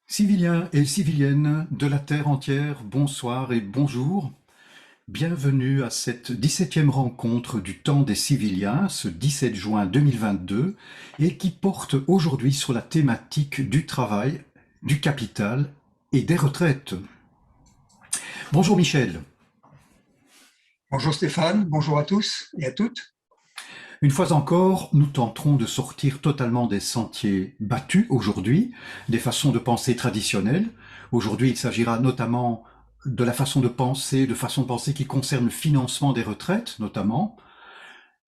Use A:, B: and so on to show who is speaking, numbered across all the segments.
A: Civiliens et civiliennes de la Terre entière, bonsoir et bonjour. Bienvenue à cette 17e rencontre du Temps des Civiliens, ce 17 juin 2022, et qui porte aujourd'hui sur la thématique du travail, du capital et des retraites. Bonjour Michel.
B: Bonjour Stéphane, bonjour à tous et à toutes.
A: Une fois encore, nous tenterons de sortir totalement des sentiers battus aujourd'hui, des façons de penser traditionnelles. Aujourd'hui, il s'agira notamment de la façon de penser qui concerne le financement des retraites, notamment.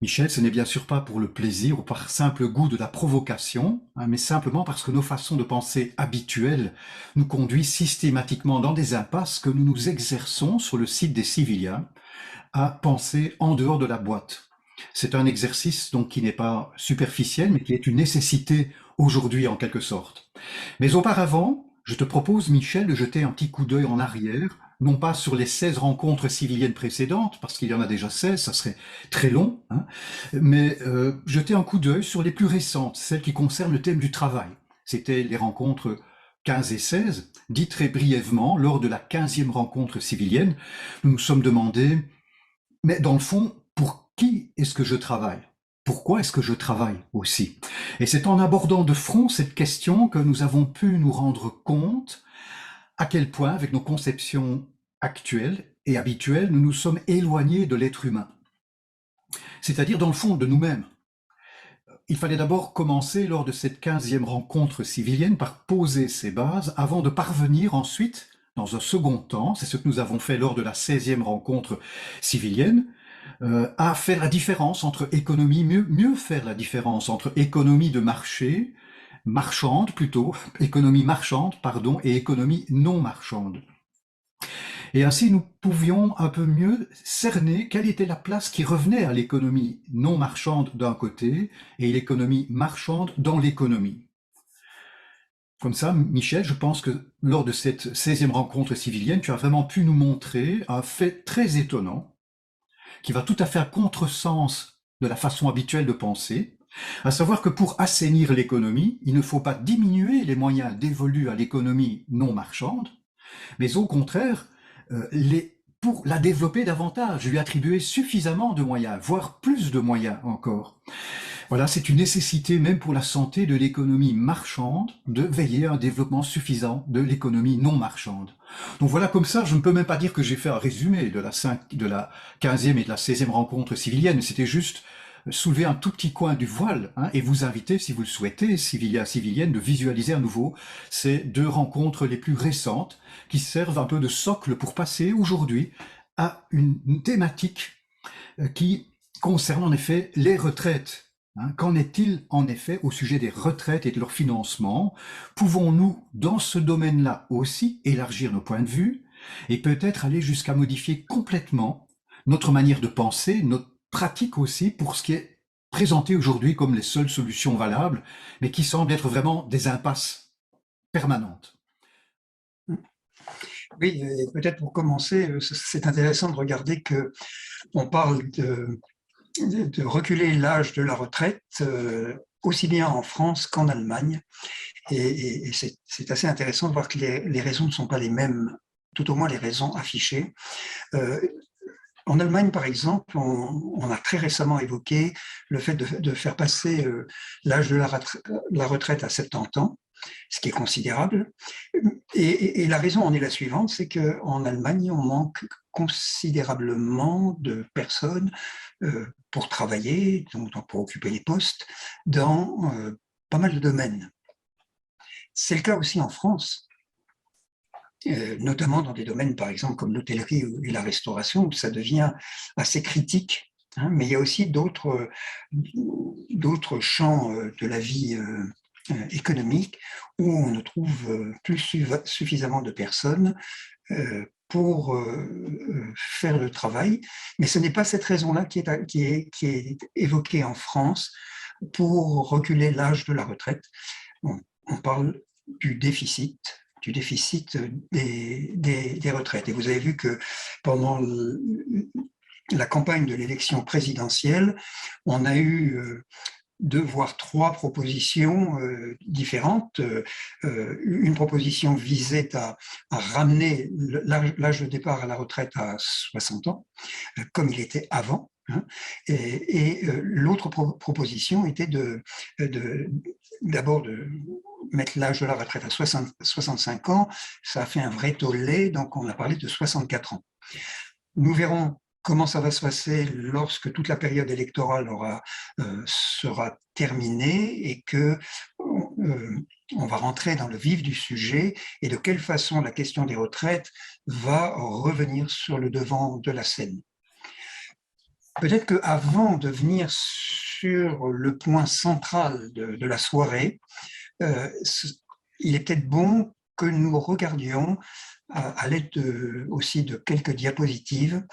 A: Michel, ce n'est bien sûr pas pour le plaisir ou par simple goût de la provocation, mais simplement parce que nos façons de penser habituelles nous conduisent systématiquement dans des impasses que nous nous exerçons sur le site des civiliens à penser en dehors de la boîte. C'est un exercice donc qui n'est pas superficiel, mais qui est une nécessité aujourd'hui en quelque sorte. Mais auparavant, je te propose, Michel, de jeter un petit coup d'œil en arrière, non pas sur les 16 rencontres civiliennes précédentes, parce qu'il y en a déjà 16, ça serait très long, hein, mais jeter un coup d'œil sur les plus récentes, celles qui concernent le thème du travail. C'était les rencontres 15 et 16, dites très brièvement, lors de la 15e rencontre civilienne, nous nous sommes demandé mais dans le fond, pour qui est-ce que je travaille? Pourquoi est-ce que je travaille aussi? Et c'est en abordant de front cette question que nous avons pu nous rendre compte à quel point, avec nos conceptions actuelles et habituelles, nous nous sommes éloignés de l'être humain, c'est-à-dire dans le fond de nous-mêmes. Il fallait d'abord commencer lors de cette 15e rencontre civilienne par poser ses bases avant de parvenir ensuite, dans un second temps, c'est ce que nous avons fait lors de la 16e rencontre civilienne, à faire la différence entre économie, mieux faire la différence entre économie de marché, marchande plutôt, économie marchande, pardon, et économie non marchande. Et ainsi, nous pouvions un peu mieux cerner quelle était la place qui revenait à l'économie non marchande d'un côté et l'économie marchande dans l'économie. Comme ça, Michel, je pense que lors de cette 16e rencontre civilienne, tu as vraiment pu nous montrer un fait très étonnant qui va tout à fait à contresens de la façon habituelle de penser, à savoir que pour assainir l'économie, il ne faut pas diminuer les moyens dévolus à l'économie non marchande, mais au contraire, pour la développer davantage, lui attribuer suffisamment de moyens, voire plus de moyens encore. Voilà, c'est une nécessité même pour la santé de l'économie marchande de veiller à un développement suffisant de l'économie non marchande. Donc voilà, comme ça, je ne peux même pas dire que j'ai fait un résumé de la 15e et de la 16e rencontre civilienne, c'était juste soulever un tout petit coin du voile et vous inviter, si vous le souhaitez, civiliens, civiliennes, de visualiser à nouveau ces deux rencontres les plus récentes qui servent un peu de socle pour passer aujourd'hui à une thématique qui concerne en effet les retraites. Qu'en est-il en effet au sujet des retraites et de leur financement? Pouvons-nous, dans ce domaine-là aussi, élargir nos points de vue et peut-être aller jusqu'à modifier complètement notre manière de penser, notre pratique aussi, pour ce qui est présenté aujourd'hui comme les seules solutions valables, mais qui semblent être vraiment des impasses permanentes?
B: Oui, et peut-être pour commencer, c'est intéressant de regarder que on parle de reculer l'âge de la retraite, aussi bien en France qu'en Allemagne. Et c'est assez intéressant de voir que les raisons ne sont pas les mêmes, tout au moins les raisons affichées. Euh, En Allemagne, par exemple, on a très récemment évoqué le fait de faire passer l'âge de la retraite à 70 ans, ce qui est considérable. Et la raison en est la suivante, c'est qu'en Allemagne, on manque considérablement de personnes pour travailler, donc pour occuper les postes, dans pas mal de domaines. C'est le cas aussi en France, notamment dans des domaines, par exemple, comme l'hôtellerie et la restauration, où ça devient assez critique. Hein, mais il y a aussi d'autres champs de la vie économique où on ne trouve plus suffisamment de personnes pour faire le travail. Mais ce n'est pas cette raison-là qui est évoquée en France pour reculer l'âge de la retraite. On parle du déficit des retraites. Et vous avez vu que pendant la campagne de l'élection présidentielle, on a eu deux voire trois propositions différentes. Une proposition visait à ramener l'âge de départ à la retraite à 60 ans, comme il était avant. Hein, et l'autre proposition était d'abord de mettre l'âge de la retraite à 65 ans. Ça a fait un vrai tollé, donc on a parlé de 64 ans. Nous verrons comment ça va se passer lorsque toute la période électorale sera terminée et que on va rentrer dans le vif du sujet et de quelle façon la question des retraites va revenir sur le devant de la scène. Peut-être qu'avant de venir sur le point central de la soirée, il est peut-être bon que nous regardions, à l'aide aussi de quelques diapositives,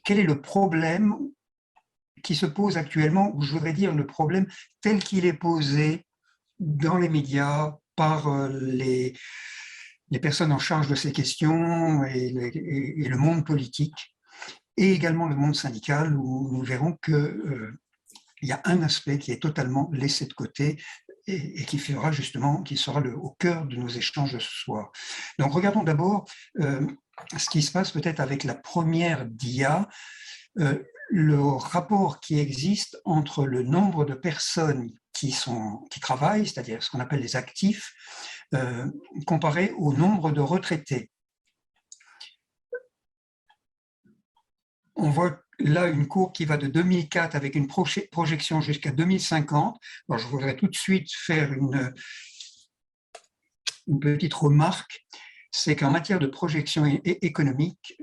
B: quel est le problème qui se pose actuellement, ou je voudrais dire le problème tel qu'il est posé dans les médias par les personnes en charge de ces questions et le monde politique, et également le monde syndical, où nous verrons qu'il y a un aspect qui est totalement laissé de côté et qui sera au cœur de nos échanges de ce soir. Donc regardons d'abord ce qui se passe peut-être avec la première dia, le rapport qui existe entre le nombre de personnes qui travaillent, c'est-à-dire ce qu'on appelle les actifs, comparé au nombre de retraités. On voit là une courbe qui va de 2004 avec une projection jusqu'à 2050. Alors, je voudrais tout de suite faire une petite remarque, c'est qu'en matière de projection économique,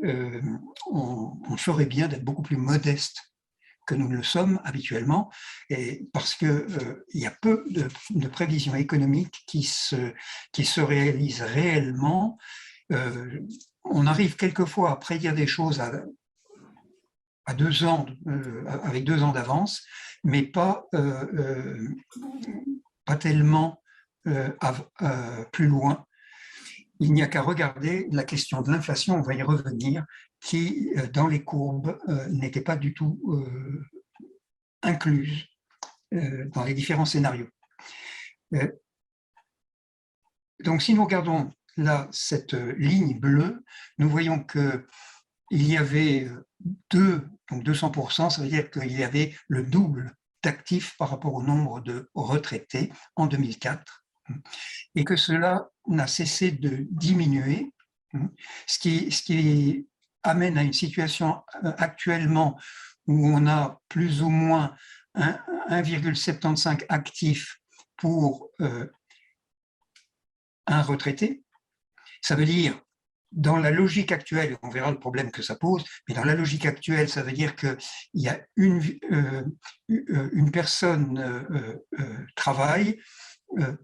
B: on ferait bien d'être beaucoup plus modeste que nous ne le sommes habituellement, et parce qu'il y a peu de prévisions économiques qui se réalisent réellement. On arrive quelquefois à prédire des choses à 2 ans, avec 2 ans d'avance, mais pas tellement plus loin. Il n'y a qu'à regarder la question de l'inflation, on va y revenir, qui, dans les courbes, n'était pas du tout incluse dans les différents scénarios. Donc, si nous regardons là cette ligne bleue, nous voyons qu'il y avait donc 200%, ça veut dire qu'il y avait le double d'actifs par rapport au nombre de retraités en 2004, et que cela n'a cessé de diminuer, ce qui amène à une situation actuellement où on a plus ou moins 1,75 actifs pour un retraité. Ça veut dire, dans la logique actuelle, on verra le problème que ça pose, mais dans la logique actuelle, ça veut dire qu'il y a une personne travaille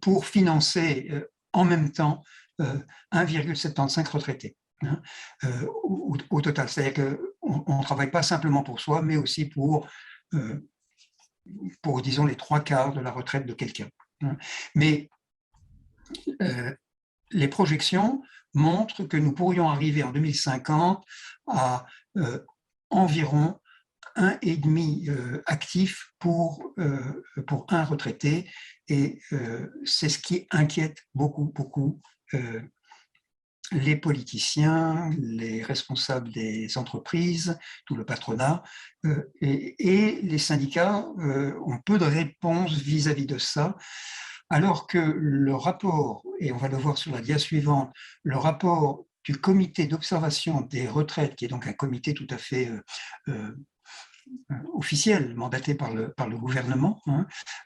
B: pour financer en même temps 1,75 retraités au total. C'est-à-dire qu'on ne travaille pas simplement pour soi, mais aussi pour disons, les 3/4 de la retraite de quelqu'un. Mais les projections montrent que nous pourrions arriver en 2050 à environ 1,5 actif pour un retraité, et c'est ce qui inquiète beaucoup les politiciens, les responsables des entreprises, tout le patronat, et les syndicats ont peu de réponses vis-à-vis de ça, alors que le rapport, et on va le voir sur la dia suivante, le rapport du comité d'observation des retraites, qui est donc un comité tout à fait officiel, mandaté par le gouvernement,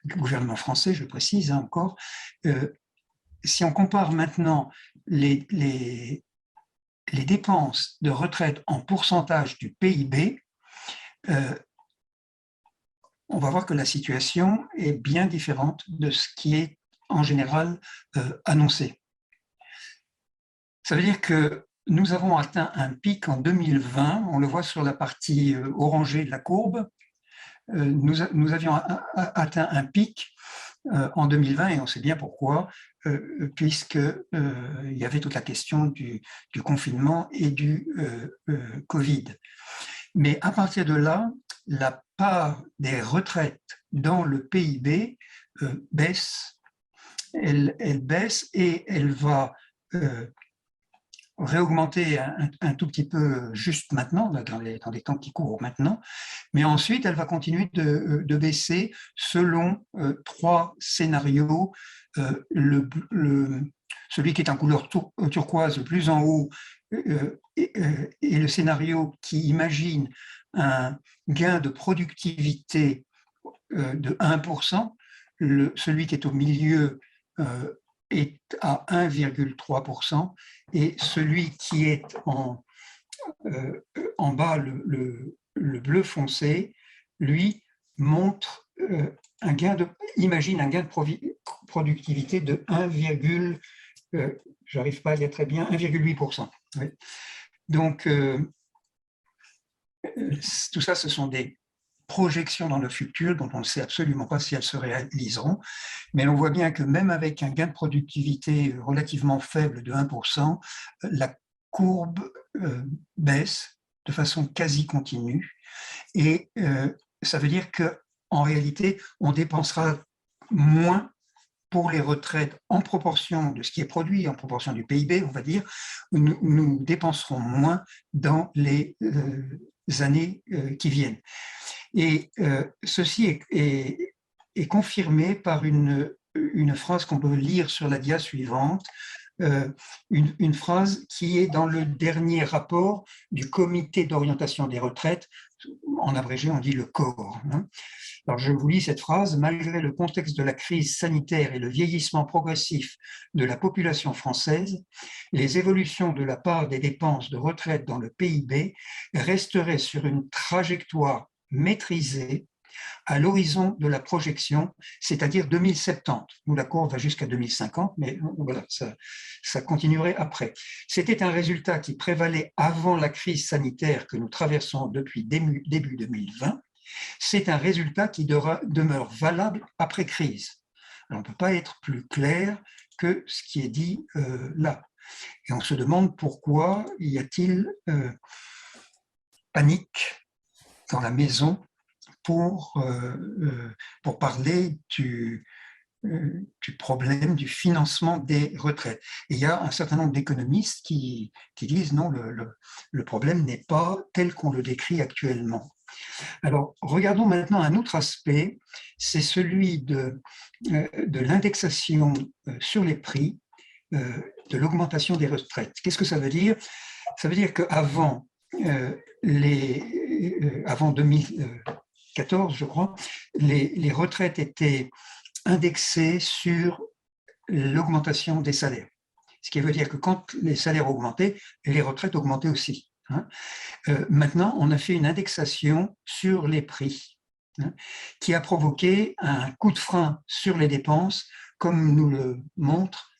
B: le gouvernement français, je précise encore. Si on compare maintenant les dépenses de retraite en pourcentage du PIB, on va voir que la situation est bien différente de ce qui est en général annoncé. Ça veut dire que nous avons atteint un pic en 2020, on le voit sur la partie orangée de la courbe. Nous avions atteint un pic en 2020, et on sait bien pourquoi, puisqu'il y avait toute la question du confinement et du Covid. Mais à partir de là, la part des retraites dans le PIB baisse. Elle baisse et elle va réaugmenter un tout petit peu juste maintenant, dans les temps qui courent maintenant, mais ensuite elle va continuer de baisser selon trois scénarios. Celui qui est en couleur turquoise le plus en haut est le scénario qui imagine un gain de productivité de 1%, celui qui est au milieu est à 1,3%, et celui qui est en bas, le bleu foncé, lui montre imagine un gain de productivité de 1, j'arrive pas à lire très bien, 1,8%. Oui. Donc, tout ça, ce sont des projections dans le futur dont on ne sait absolument pas si elles se réaliseront, mais on voit bien que même avec un gain de productivité relativement faible de 1%, la courbe baisse de façon quasi continue, et ça veut dire qu'en réalité, on dépensera moins pour les retraites en proportion de ce qui est produit, en proportion du PIB, on va dire, nous dépenserons moins dans les années qui viennent. Et ceci est confirmé par une phrase qu'on peut lire sur la dia suivante, une phrase qui est dans le dernier rapport du Comité d'orientation des retraites, en abrégé on dit le COR. Alors je vous lis cette phrase: malgré le contexte de la crise sanitaire et le vieillissement progressif de la population française, les évolutions de la part des dépenses de retraite dans le PIB resteraient sur une trajectoire maîtrisée à l'horizon de la projection, c'est-à-dire 2070. Nous, la courbe va jusqu'à 2050, mais voilà, ça continuerait après. C'était un résultat qui prévalait avant la crise sanitaire que nous traversons depuis début 2020. C'est un résultat qui demeure valable après crise. Alors, on ne peut pas être plus clair que ce qui est dit là. Et on se demande pourquoi y a-t-il panique dans la maison pour parler du problème du financement des retraites. Et il y a un certain nombre d'économistes qui disent non, le problème n'est pas tel qu'on le décrit actuellement. Alors, regardons maintenant un autre aspect, c'est celui de l'indexation sur les prix de l'augmentation des retraites. Qu'est-ce que ça veut dire? Ça veut dire qu'avant avant 2014, je crois, les retraites étaient indexées sur l'augmentation des salaires. Ce qui veut dire que quand les salaires augmentaient, les retraites augmentaient aussi. Maintenant, on a fait une indexation sur les prix qui a provoqué un coup de frein sur les dépenses, comme nous le montre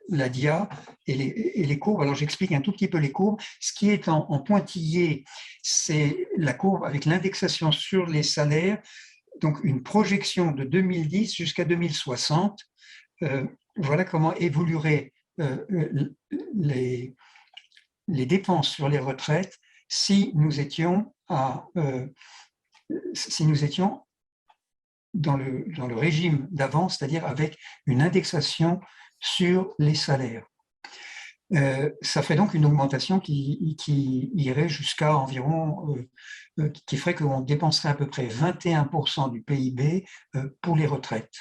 B: la dia et les courbes. Alors j'explique un tout petit peu les courbes. Ce qui est en pointillé, c'est la courbe avec l'indexation sur les salaires, donc une projection de 2010 jusqu'à 2060. Voilà comment évolueraient les dépenses sur les retraites si nous étions dans le régime d'avant, c'est-à-dire avec une indexation sur les salaires. Ça fait donc une augmentation qui irait jusqu'à environ, qui ferait qu'on dépenserait à peu près 21% du PIB pour les retraites.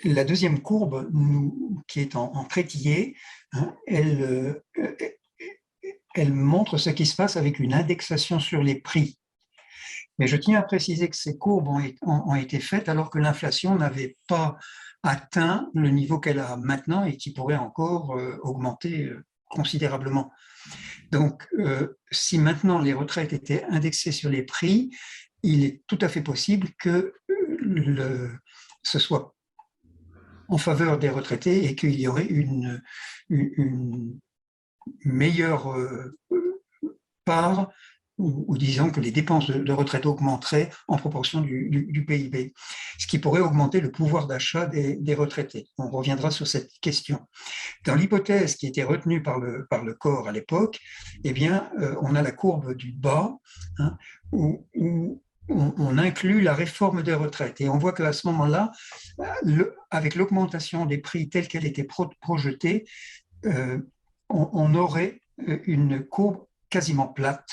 B: La deuxième courbe, qui est en trétillé, elle montre ce qui se passe avec une indexation sur les prix. Mais je tiens à préciser que ces courbes ont été faites alors que l'inflation n'avait pas atteint le niveau qu'elle a maintenant et qui pourrait encore augmenter considérablement. Donc, si maintenant les retraites étaient indexées sur les prix, il est tout à fait possible que ce soit en faveur des retraités et qu'il y aurait une meilleure part ou disons que les dépenses de retraite augmenteraient en proportion du PIB, ce qui pourrait augmenter le pouvoir d'achat des retraités. On reviendra sur cette question. Dans l'hypothèse qui était retenue par le corps à l'époque, eh bien, on a la courbe du bas, hein, où on inclut la réforme des retraites. Et on voit qu'à ce moment-là, avec l'augmentation des prix telle qu'elle était projetée, on aurait une courbe quasiment plate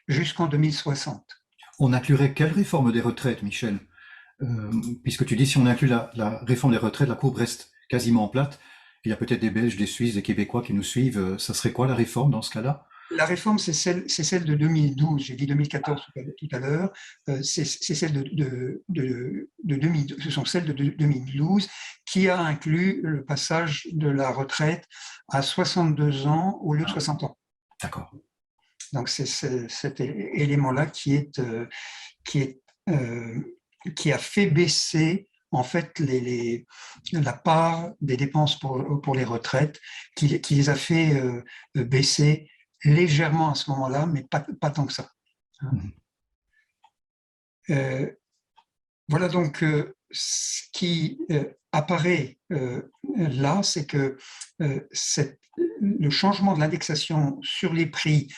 B: jusqu'en 2060.
A: On inclurait quelle réforme des retraites, Michel? Puisque tu dis si on inclut la réforme des retraites, la courbe reste quasiment plate. Il y a peut-être des Belges, des Suisses, des Québécois qui nous suivent. Ça serait quoi la réforme dans ce cas-là?
B: La réforme, c'est celle de 2012. J'ai dit 2014 tout à l'heure. C'est celle de 2012. Ce sont celles de 2012 qui a inclus le passage de la retraite à 62 ans au lieu de 60 ans.
A: D'accord.
B: Donc c'est cet élément-là qui a fait baisser en fait la part des dépenses pour les retraites, qui les a fait baisser légèrement à ce moment-là, mais pas tant que ça. Voilà donc ce qui apparaît là, c'est que le changement de l'indexation sur les prix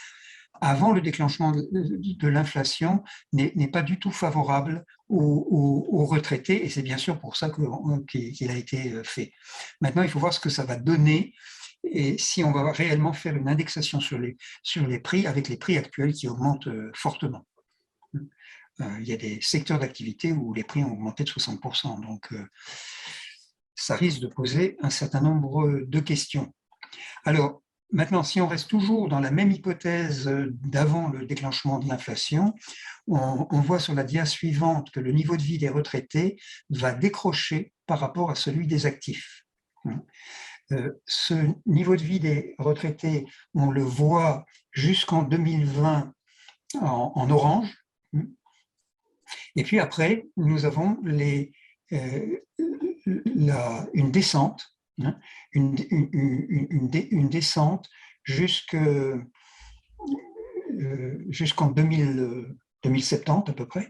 B: avant le déclenchement de l'inflation n'est pas du tout favorable aux retraités, et c'est bien sûr pour ça qu'il a été fait. Maintenant, il faut voir ce que ça va donner et si on va réellement faire une indexation sur les prix avec les prix actuels qui augmentent fortement. Il y a des secteurs d'activité où les prix ont augmenté de 60%, donc ça risque de poser un certain nombre de questions. Alors, maintenant, si on reste toujours dans la même hypothèse d'avant le déclenchement de l'inflation, on voit sur la dia suivante que le niveau de vie des retraités va décrocher par rapport à celui des actifs. Ce niveau de vie des retraités, on le voit jusqu'en 2020 en orange. Et puis après, nous avons une descente, une descente jusqu'en 2070 à peu près,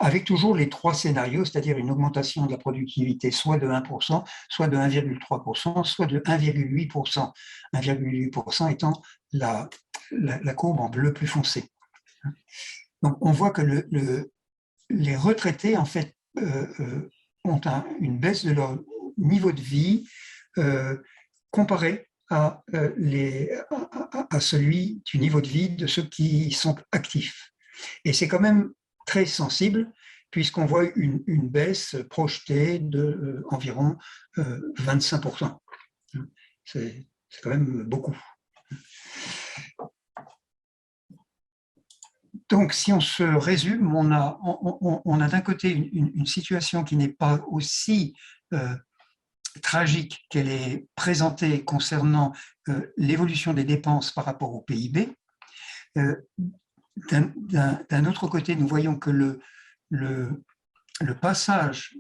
B: avec toujours les trois scénarios, c'est-à-dire une augmentation de la productivité soit de 1%, soit de 1,3%, soit de 1,8%. 1,8% étant la courbe en bleu plus foncé. Donc on voit que les retraités, en fait, ont une baisse de leur niveau de vie comparé à celui du niveau de vie de ceux qui sont actifs. Et c'est quand même très sensible, puisqu'on voit une baisse projetée de environ 25%. C'est quand même beaucoup. Donc, si on se résume, on a d'un côté une situation qui n'est pas aussi tragique qu'elle est présentée concernant l'évolution des dépenses par rapport au PIB. D'un autre côté, nous voyons que le passage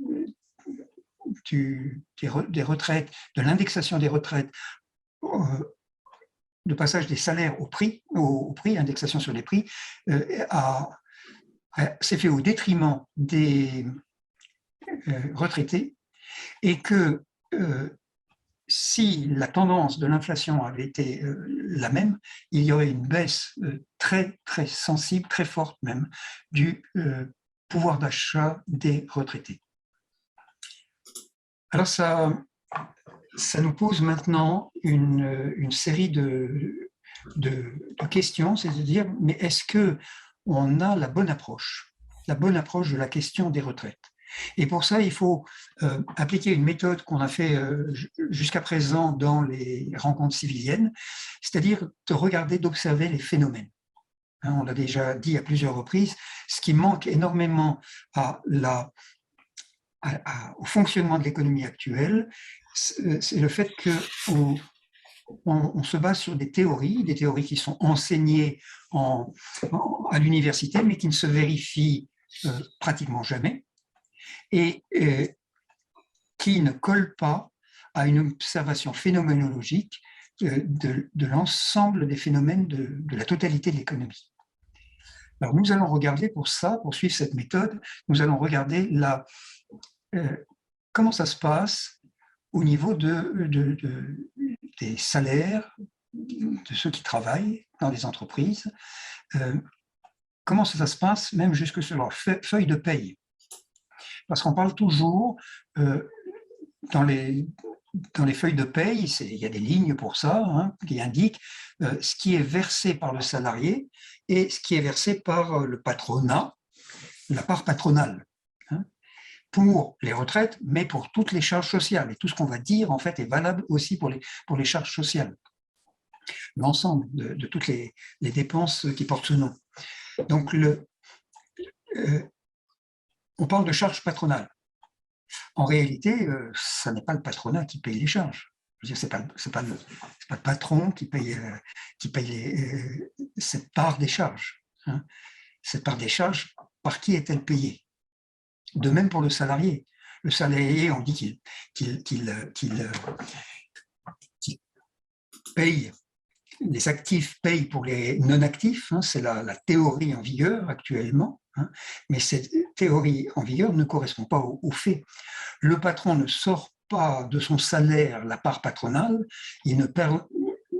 B: des retraites, de l'indexation des retraites, le passage des salaires au prix, indexation sur les prix, s'est fait au détriment des retraités, et que si la tendance de l'inflation avait été la même, il y aurait une baisse très, très sensible, très forte même, du pouvoir d'achat des retraités. Alors ça nous pose maintenant une série de questions, c'est-à-dire, mais est-ce qu'on a la bonne approche de la question des retraites? Et pour ça, il faut appliquer une méthode qu'on a fait jusqu'à présent dans les rencontres civiliennes, c'est-à-dire de regarder, d'observer les phénomènes. On l'a déjà dit à plusieurs reprises, ce qui manque énormément au fonctionnement de l'économie actuelle, c'est le fait qu'on se base sur des théories qui sont enseignées à l'université, mais qui ne se vérifient pratiquement jamais, et qui ne collent pas à une observation phénoménologique de l'ensemble des phénomènes de la totalité de l'économie. Alors nous allons regarder pour ça, pour suivre cette méthode, nous allons regarder comment ça se passe au niveau des salaires de ceux qui travaillent dans les entreprises, comment ça se passe même jusque sur leur feuille de paye. Parce qu'on parle toujours, dans les feuilles de paye, il y a des lignes pour ça, hein, qui indiquent ce qui est versé par le salarié et ce qui est versé par le patronat, la part patronale, hein, pour les retraites, mais pour toutes les charges sociales. Et tout ce qu'on va dire, en fait, est valable aussi pour les charges sociales. L'ensemble de toutes les dépenses qui portent ce nom. Donc, on parle de charges patronales. En réalité, ça n'est pas le patronat qui paye les charges. Ce n'est pas le patron qui paye cette part des charges. Hein. Cette part des charges, par qui est-elle payée? De même pour le salarié. Le salarié, on dit qu'il paye, les actifs payent pour les non-actifs, hein, c'est la théorie en vigueur actuellement, hein, mais cette théorie en vigueur ne correspond pas aux faits. Le patron ne sort pas de son salaire la part patronale,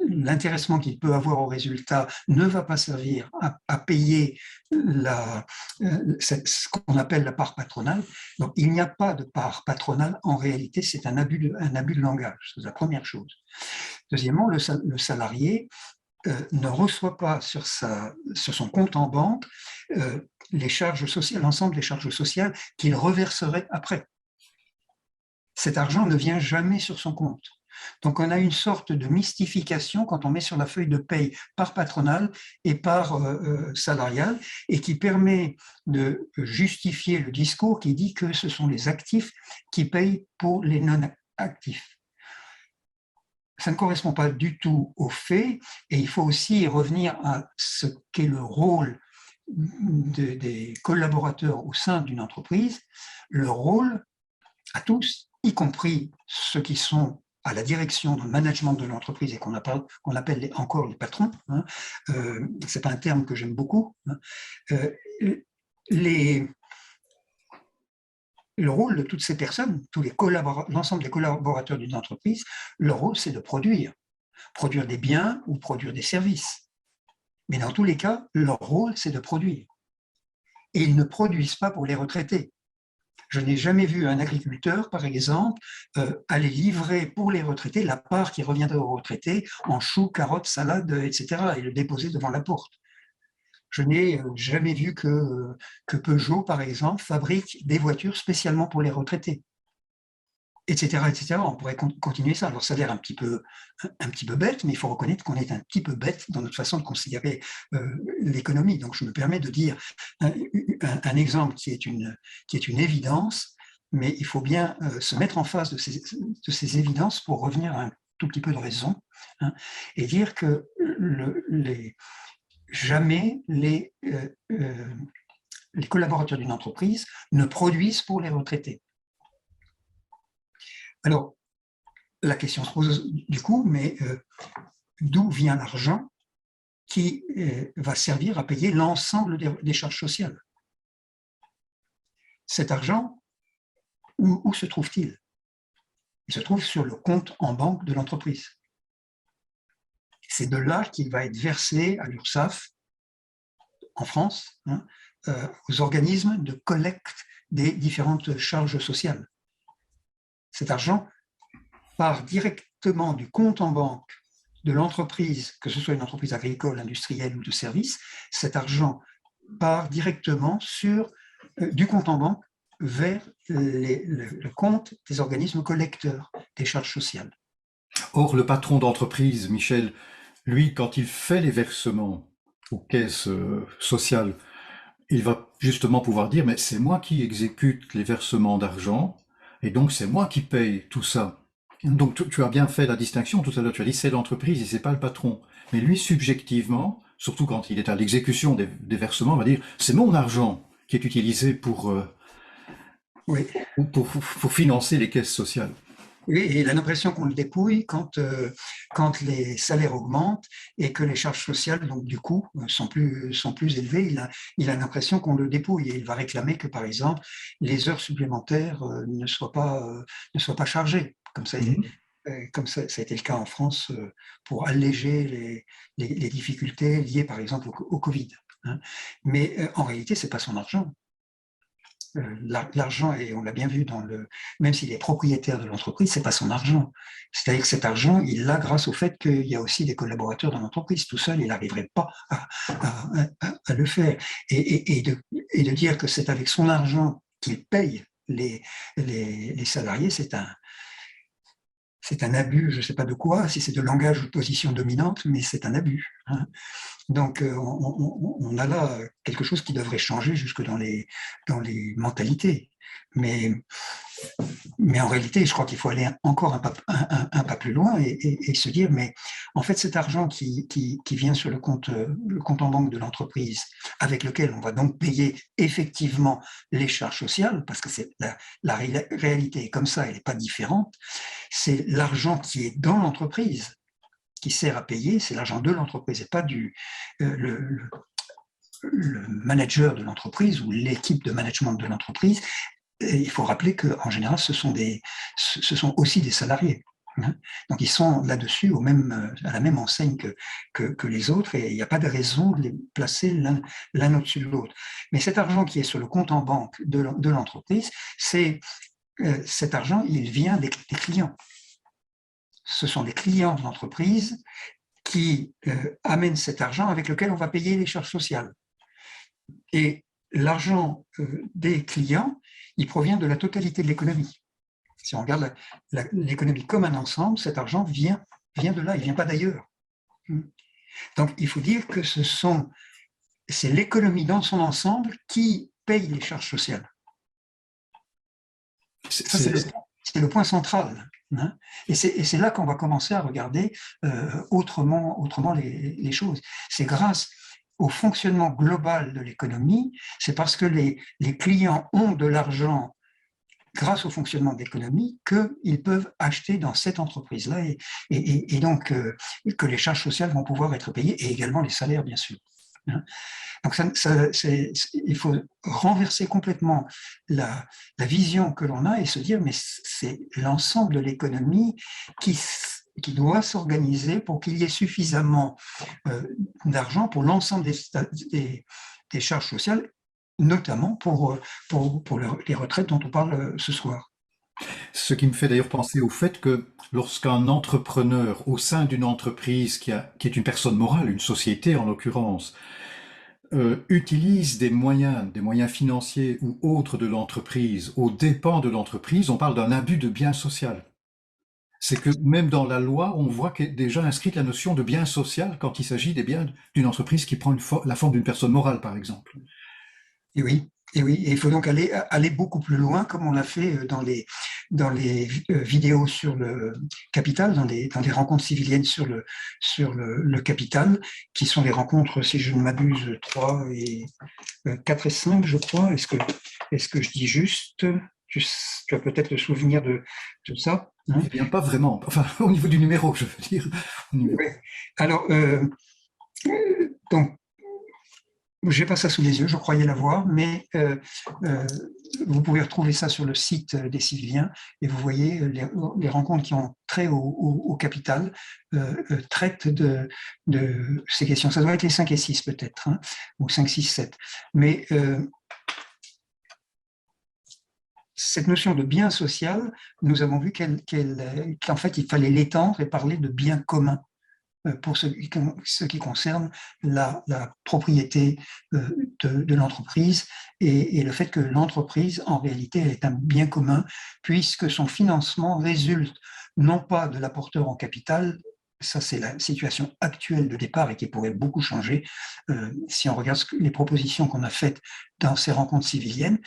B: l'intéressement qu'il peut avoir au résultat ne va pas servir à payer ce qu'on appelle la part patronale. Donc il n'y a pas de part patronale, en réalité c'est un abus de langage, c'est la première chose. Deuxièmement, le salarié ne reçoit pas sur son compte en banque les charges sociales, l'ensemble des charges sociales qu'il reverserait après. Cet argent ne vient jamais sur son compte. Donc on a une sorte de mystification quand on met sur la feuille de paye par patronale et par salariale, et qui permet de justifier le discours qui dit que ce sont les actifs qui payent pour les non-actifs. Ça ne correspond pas du tout aux faits, et il faut aussi revenir à ce qu'est le rôle des collaborateurs au sein d'une entreprise, le rôle à tous, y compris ceux qui sont à la direction, dans le management de l'entreprise et qu'on appelle encore les patrons, hein, c'est pas un terme que j'aime beaucoup, hein, le rôle de toutes ces personnes, l'ensemble des collaborateurs d'une entreprise, leur rôle c'est de produire des biens ou produire des services. Mais dans tous les cas, leur rôle c'est de produire. Et ils ne produisent pas pour les retraités. Je n'ai jamais vu un agriculteur, par exemple, aller livrer pour les retraités la part qui reviendrait aux retraités en choux, carottes, salades, etc., et le déposer devant la porte. Je n'ai jamais vu que Peugeot, par exemple, fabrique des voitures spécialement pour les retraités, etc., etc. On pourrait continuer ça. Alors ça a l'air un petit peu bête, mais il faut reconnaître qu'on est un petit peu bête dans notre façon de considérer l'économie. Donc je me permets de dire un exemple qui est une évidence, mais il faut bien se mettre en face de ces évidences pour revenir à un tout petit peu de raison, hein, et dire que jamais les collaborateurs d'une entreprise ne produisent pour les retraités. Alors, la question se pose du coup, mais d'où vient l'argent qui va servir à payer l'ensemble des charges sociales? Cet argent, où se trouve-t-il? Il se trouve sur le compte en banque de l'entreprise. C'est de là qu'il va être versé à l'URSSAF, en France, hein, aux organismes de collecte des différentes charges sociales. Cet argent part directement du compte en banque de l'entreprise, que ce soit une entreprise agricole, industrielle ou de service. Cet argent part directement du compte en banque vers le compte des organismes collecteurs des charges sociales.
A: Or, le patron d'entreprise, Michel, lui, quand il fait les versements aux caisses sociales, il va justement pouvoir dire, mais c'est moi qui exécute les versements d'argent, et donc c'est moi qui paye tout ça. Donc tu as bien fait la distinction tout à l'heure, tu as dit c'est l'entreprise et c'est pas le patron. Mais lui, subjectivement, surtout quand il est à l'exécution des versements, va dire, c'est mon argent qui est utilisé pour
B: Oui.
A: financer les caisses sociales.
B: Oui, et il a l'impression qu'on le dépouille quand quand les salaires augmentent et que les charges sociales, donc du coup, sont plus élevées, il a l'impression qu'on le dépouille et il va réclamer que, par exemple, les heures supplémentaires ne soient pas chargées,
A: Mhm.
B: comme ça a été le cas en France pour alléger les difficultés liées, par exemple, au Covid. Hein. Mais en réalité, c'est pas son argent. L'argent, et on l'a bien vu même s'il est propriétaire de l'entreprise, c'est pas son argent. C'est-à-dire que cet argent, il l'a grâce au fait qu'il y a aussi des collaborateurs dans l'entreprise. Tout seul, il n'arriverait pas à le faire. Et de dire que c'est avec son argent qu'il paye les salariés, c'est un abus, je ne sais pas de quoi, si c'est de langage ou de position dominante, mais c'est un abus. Hein. Donc, on a là quelque chose qui devrait changer jusque dans les mentalités. Mais, mais en réalité, je crois qu'il faut aller encore un pas plus loin et se dire, mais en fait, cet argent qui vient sur le compte en banque de l'entreprise, avec lequel on va donc payer effectivement les charges sociales, parce que c'est la réalité est comme ça, elle n'est pas différente, c'est l'argent qui est dans l'entreprise qui sert à payer, c'est l'argent de l'entreprise et pas le manager de l'entreprise ou l'équipe de management de l'entreprise. Et il faut rappeler qu'en général, ce sont aussi des salariés. Hein. Donc ils sont là-dessus à la même enseigne que les autres et il n'y a pas de raison de les placer l'un au-dessus de l'autre. Mais cet argent qui est sur le compte en banque de l'entreprise, cet argent, il vient des clients. Ce sont les clients de l'entreprise qui amènent cet argent avec lequel on va payer les charges sociales. Et l'argent des clients, il provient de la totalité de l'économie. Si on regarde l'économie comme un ensemble, cet argent vient de là, il ne vient pas d'ailleurs. Donc il faut dire que c'est l'économie dans son ensemble qui paye les charges sociales. Ça, c'est le point central. Hein. Et c'est là qu'on va commencer à regarder autrement les choses. C'est grâce au fonctionnement global de l'économie, c'est parce que les clients ont de l'argent grâce au fonctionnement de l'économie qu'ils peuvent acheter dans cette entreprise-là et donc que les charges sociales vont pouvoir être payées et également les salaires, bien sûr. Donc il faut renverser complètement la vision que l'on a et se dire mais c'est l'ensemble de l'économie qui doit s'organiser pour qu'il y ait suffisamment d'argent pour l'ensemble des charges sociales, notamment pour les retraites dont on parle ce soir.
A: Ce qui me fait d'ailleurs penser au fait que lorsqu'un entrepreneur au sein d'une entreprise qui est une personne morale, une société en l'occurrence, utilise des moyens financiers ou autres de l'entreprise aux dépens de l'entreprise, on parle d'un abus de bien social. C'est que même dans la loi, on voit qu'est déjà inscrite la notion de bien social quand il s'agit des biens d'une entreprise qui prend la forme d'une personne morale, par exemple.
B: Et oui, et il faut donc aller beaucoup plus loin, comme on l'a fait dans les vidéos sur le capital, dans des rencontres civiliennes sur le capital, qui sont les rencontres, si je ne m'abuse, 3 et 4 et 5, je crois. Est-ce que je dis juste? Tu as peut-être le souvenir de ça. Hein?
A: Eh bien, pas vraiment. Enfin, au niveau du numéro, je veux dire.
B: Oui. Alors, donc, je n'ai pas ça sous les yeux, je croyais l'avoir, mais vous pouvez retrouver ça sur le site des Civiliens et vous voyez les rencontres qui ont trait au capital traitent de ces questions. Ça doit être les 5 et 6 peut-être, hein, ou 5, 6, 7. Mais cette notion de bien social, nous avons vu qu'en fait, il fallait l'étendre et parler de bien commun pour ce qui concerne la propriété de l'entreprise et le fait que l'entreprise, en réalité, elle est un bien commun, puisque son financement résulte non pas de l'apporteur en capital, ça c'est la situation actuelle de départ et qui pourrait beaucoup changer si on regarde les propositions qu'on a faites dans ces rencontres civiliennes,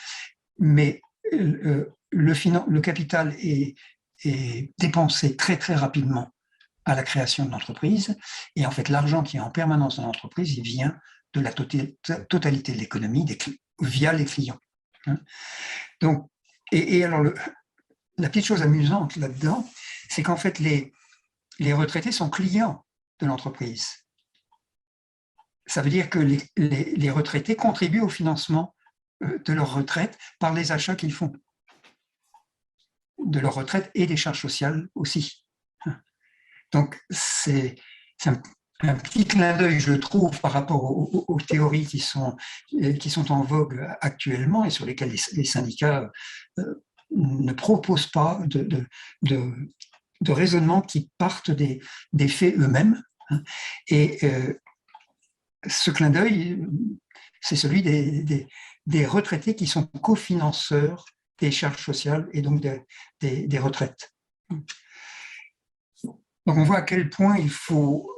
B: mais le capital est dépensé très très rapidement à la création de l'entreprise. Et en fait, l'argent qui est en permanence dans l'entreprise, il vient de la totalité de l'économie via les clients. Donc, et alors, la petite chose amusante là-dedans, c'est qu'en fait, les retraités sont clients de l'entreprise. Ça veut dire que les retraités contribuent au financement de leur retraite par les achats qu'ils font, de leur retraite et des charges sociales aussi. Donc, c'est un petit clin d'œil, je trouve, par rapport aux théories qui sont en vogue actuellement et sur lesquelles les syndicats ne proposent pas de raisonnement qui partent des faits eux-mêmes. Et ce clin d'œil, c'est celui des retraités qui sont cofinanceurs des charges sociales et donc des retraites. Donc on voit à quel point il faut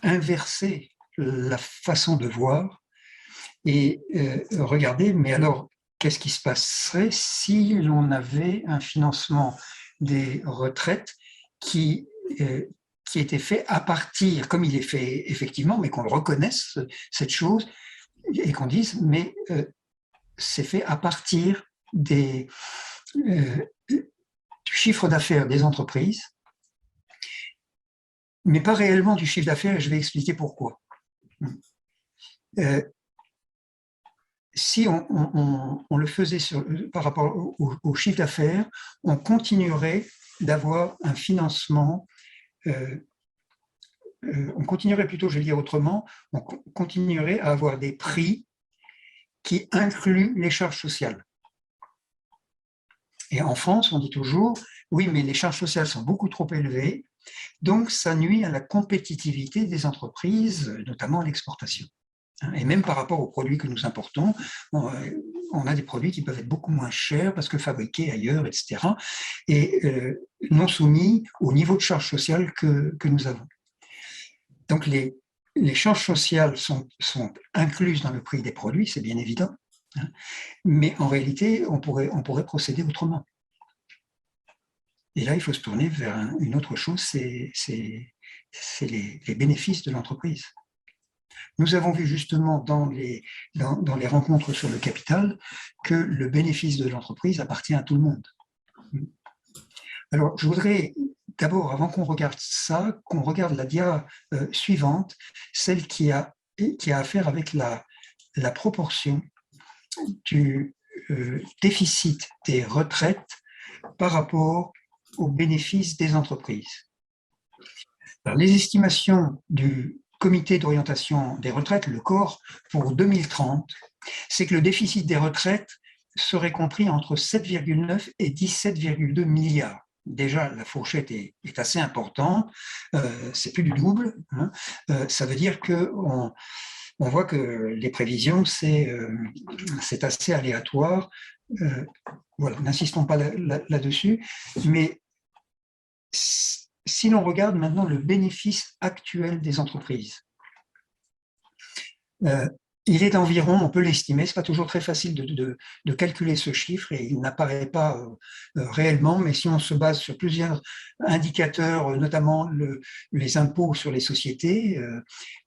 B: inverser la façon de voir et regarder, mais alors qu'est-ce qui se passerait si l'on avait un financement des retraites qui était fait à partir, comme il est fait effectivement, mais qu'on le reconnaisse, cette chose, et qu'on dise, mais c'est fait à partir du chiffre d'affaires des entreprises, mais pas réellement du chiffre d'affaires, et je vais expliquer pourquoi. Si on le faisait par rapport au chiffre d'affaires, on continuerait d'avoir un financement, on continuerait plutôt, je vais dire autrement, on continuerait à avoir des prix qui incluent les charges sociales. Et en France, on dit toujours, oui, mais les charges sociales sont beaucoup trop élevées, donc ça nuit à la compétitivité des entreprises, notamment l'exportation. Et même par rapport aux produits que nous importons, on a des produits qui peuvent être beaucoup moins chers parce que fabriqués ailleurs, etc. Et non soumis au niveau de charge sociale que nous avons. Donc les charges sociales sont incluses dans le prix des produits, c'est bien évident. Mais en réalité, on pourrait procéder autrement. Et là, il faut se tourner vers une autre chose, c'est les bénéfices de l'entreprise. Nous avons vu justement dans les rencontres sur le capital que le bénéfice de l'entreprise appartient à tout le monde. Alors, je voudrais d'abord, avant qu'on regarde ça, qu'on regarde la dia suivante, celle qui a affaire avec la proportion du déficit des retraites par rapport aux bénéfices des entreprises. Alors, les estimations du Comité d'orientation des retraites, le COR, pour 2030, c'est que le déficit des retraites serait compris entre 7,9 et 17,2 milliards. Déjà, la fourchette est assez importante, c'est plus du double. Ça veut dire qu'on voit que les prévisions, c'est assez aléatoire. Voilà, n'insistons pas là-dessus, mais si l'on regarde maintenant le bénéfice actuel des entreprises, il est d'environ, on peut l'estimer, ce n'est pas toujours très facile de calculer ce chiffre et il n'apparaît pas réellement, mais si on se base sur plusieurs indicateurs, notamment les impôts sur les sociétés,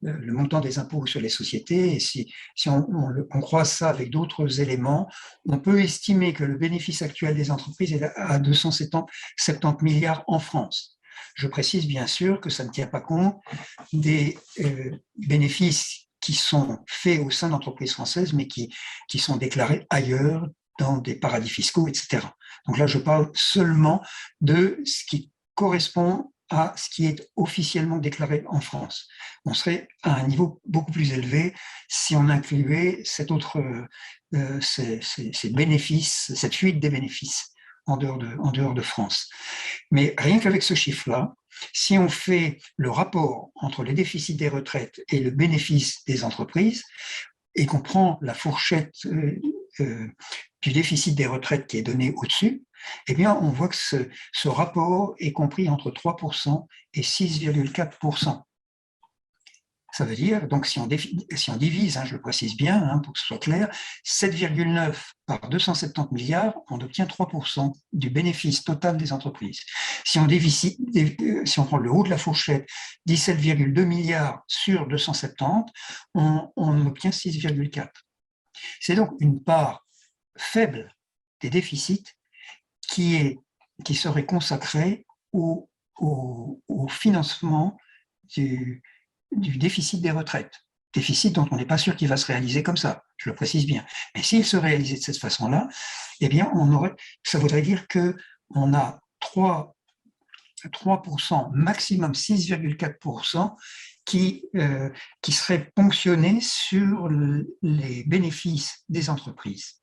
B: le montant des impôts sur les sociétés, et si on croise ça avec d'autres éléments, on peut estimer que le bénéfice actuel des entreprises est à 270 milliards en France. Je précise bien sûr que ça ne tient pas compte des bénéfices qui sont faits au sein d'entreprises françaises, mais qui sont déclarés ailleurs, dans des paradis fiscaux, etc. Donc là, je parle seulement de ce qui correspond à ce qui est officiellement déclaré en France. On serait à un niveau beaucoup plus élevé si on incluait ces bénéfices, cette fuite des bénéfices en dehors de France. Mais rien qu'avec ce chiffre-là, si on fait le rapport entre les déficits des retraites et le bénéfice des entreprises, et qu'on prend la fourchette du déficit des retraites qui est donnée au-dessus, eh bien, on voit que ce rapport est compris entre 3% et 6,4%. Ça veut dire, donc si on divise, je le précise bien pour que ce soit clair, 7,9 par 270 milliards, on obtient 3% du bénéfice total des entreprises. Si on prend le haut de la fourchette, 17,2 milliards sur 270, on obtient 6,4. C'est donc une part faible des déficits qui est qui serait consacré au financement du déficit des retraites. Déficit dont on n'est pas sûr qu'il va se réaliser comme ça, je le précise bien. Mais s'il se réalisait de cette façon-là, eh bien, ça voudrait dire qu'on a 3%, maximum 6,4% qui seraient ponctionnés sur les bénéfices des entreprises.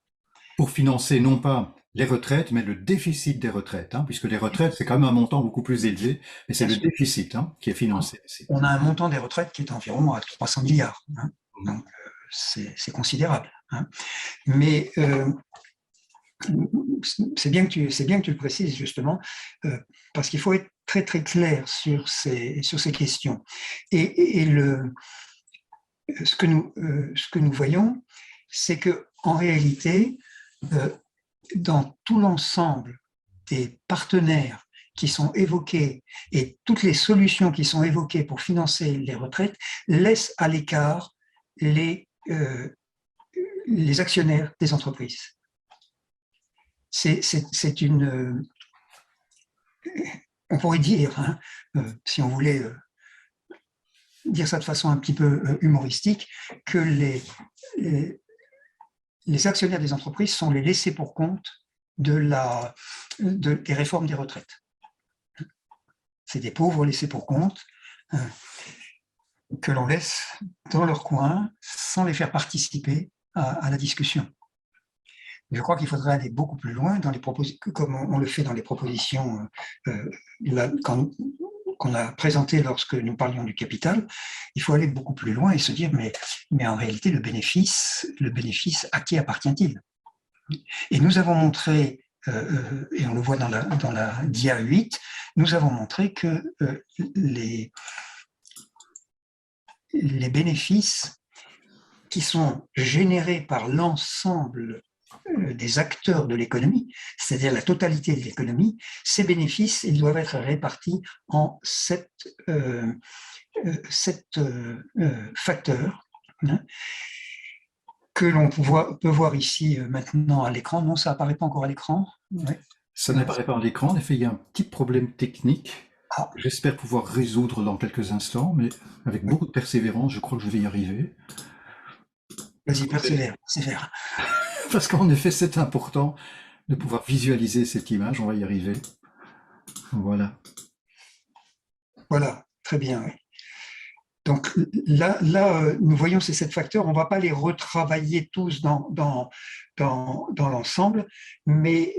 A: Pour financer non pas les retraites, mais le déficit des retraites, hein, puisque les retraites, c'est quand même un montant beaucoup plus élevé, mais c'est
B: Bien
A: le
B: sûr.
A: déficit qui est financé ici.
B: On a un montant des retraites qui est environ à 300 milliards. Hein.
A: Mhm.
B: Donc, c'est considérable. Hein. Mais c'est bien que tu le précises, justement, parce qu'il faut être très, très clair sur ces questions. Et ce que nous voyons, c'est qu'en réalité, dans tout l'ensemble des partenaires qui sont évoqués et toutes les solutions qui sont évoquées pour financer les retraites laissent à l'écart les actionnaires des entreprises. C'est une... on pourrait dire, hein, si on voulait dire ça de façon un petit peu humoristique, que les actionnaires des entreprises sont les laissés pour compte des réformes des retraites. C'est des pauvres laissés pour compte que l'on laisse dans leur coin sans les faire participer à la discussion. Je crois qu'il faudrait aller beaucoup plus loin dans comme on le fait dans les propositions qu'on a présentées lorsque nous parlions du capital. Il faut aller beaucoup plus loin et se dire mais en réalité le bénéfice, à qui appartient-il? Et nous avons montré, et on le voit dans la dia 8, nous avons montré que les bénéfices qui sont générés par l'ensemble des acteurs de l'économie, c'est-à-dire la totalité de l'économie, ces bénéfices, ils doivent être répartis en 7 facteurs, hein, que l'on peut voir ici maintenant à l'écran. Non, ça n'apparaît pas encore à l'écran. Ouais.
A: Ça n'apparaît pas à l'écran. En effet, il y a un petit problème technique.
B: Ah.
A: J'espère pouvoir résoudre dans quelques instants, mais avec beaucoup de persévérance, je crois que je vais y arriver.
B: Vas-y, persévère.
A: Parce qu'en effet, c'est important de pouvoir visualiser cette image. On va y arriver. Voilà.
B: Voilà, très bien. Oui. Donc là, nous voyons ces 7 facteurs. On ne va pas les retravailler tous dans l'ensemble, mais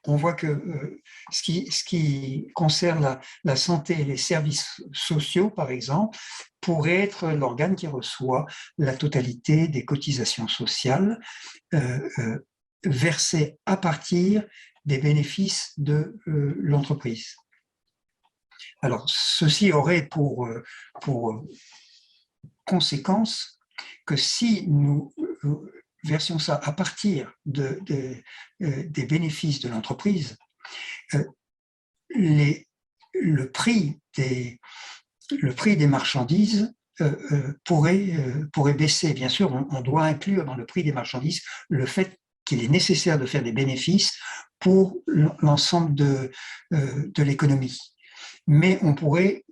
B: on voit que ce qui concerne la santé et les services sociaux, par exemple, pourrait être l'organe qui reçoit la totalité des cotisations sociales versées à partir des bénéfices de l'entreprise. Alors, ceci aurait pour conséquence que si nous versions ça à partir des bénéfices de l'entreprise, le prix des marchandises pourrait baisser. Bien sûr, on doit inclure dans le prix des marchandises le fait qu'il est nécessaire de faire des bénéfices pour l'ensemble de l'économie. Mais on pourrait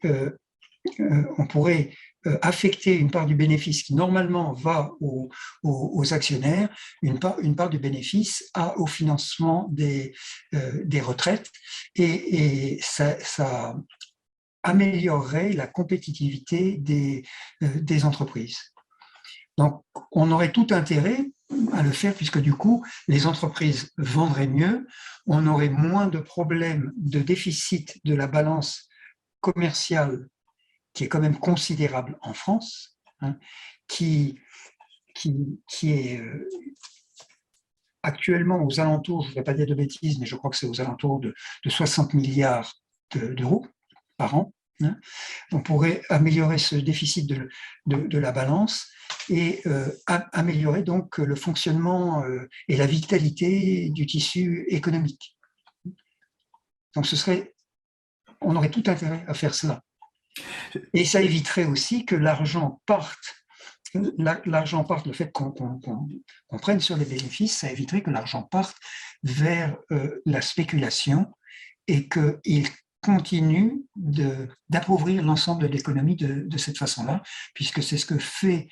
B: affecter une part du bénéfice qui normalement va aux actionnaires, une part du bénéfice au financement des retraites, et ça améliorerait la compétitivité des entreprises. Donc, on aurait tout intérêt à le faire puisque du coup, les entreprises vendraient mieux, on aurait moins de problèmes de déficit de la balance commerciale qui est quand même considérable en France, hein, qui est actuellement aux alentours, je ne vais pas dire de bêtises, mais je crois que c'est aux alentours de 60 milliards d'euros par an. Hein. On pourrait améliorer ce déficit de la balance et améliorer donc le fonctionnement et la vitalité du tissu économique. Donc on aurait tout intérêt à faire cela. Et ça éviterait aussi que l'argent parte l'argent parte, le fait qu'on prenne sur les bénéfices, ça éviterait que l'argent parte vers la spéculation et qu'il continue d'appauvrir l'ensemble de l'économie de cette façon-là, puisque c'est ce que fait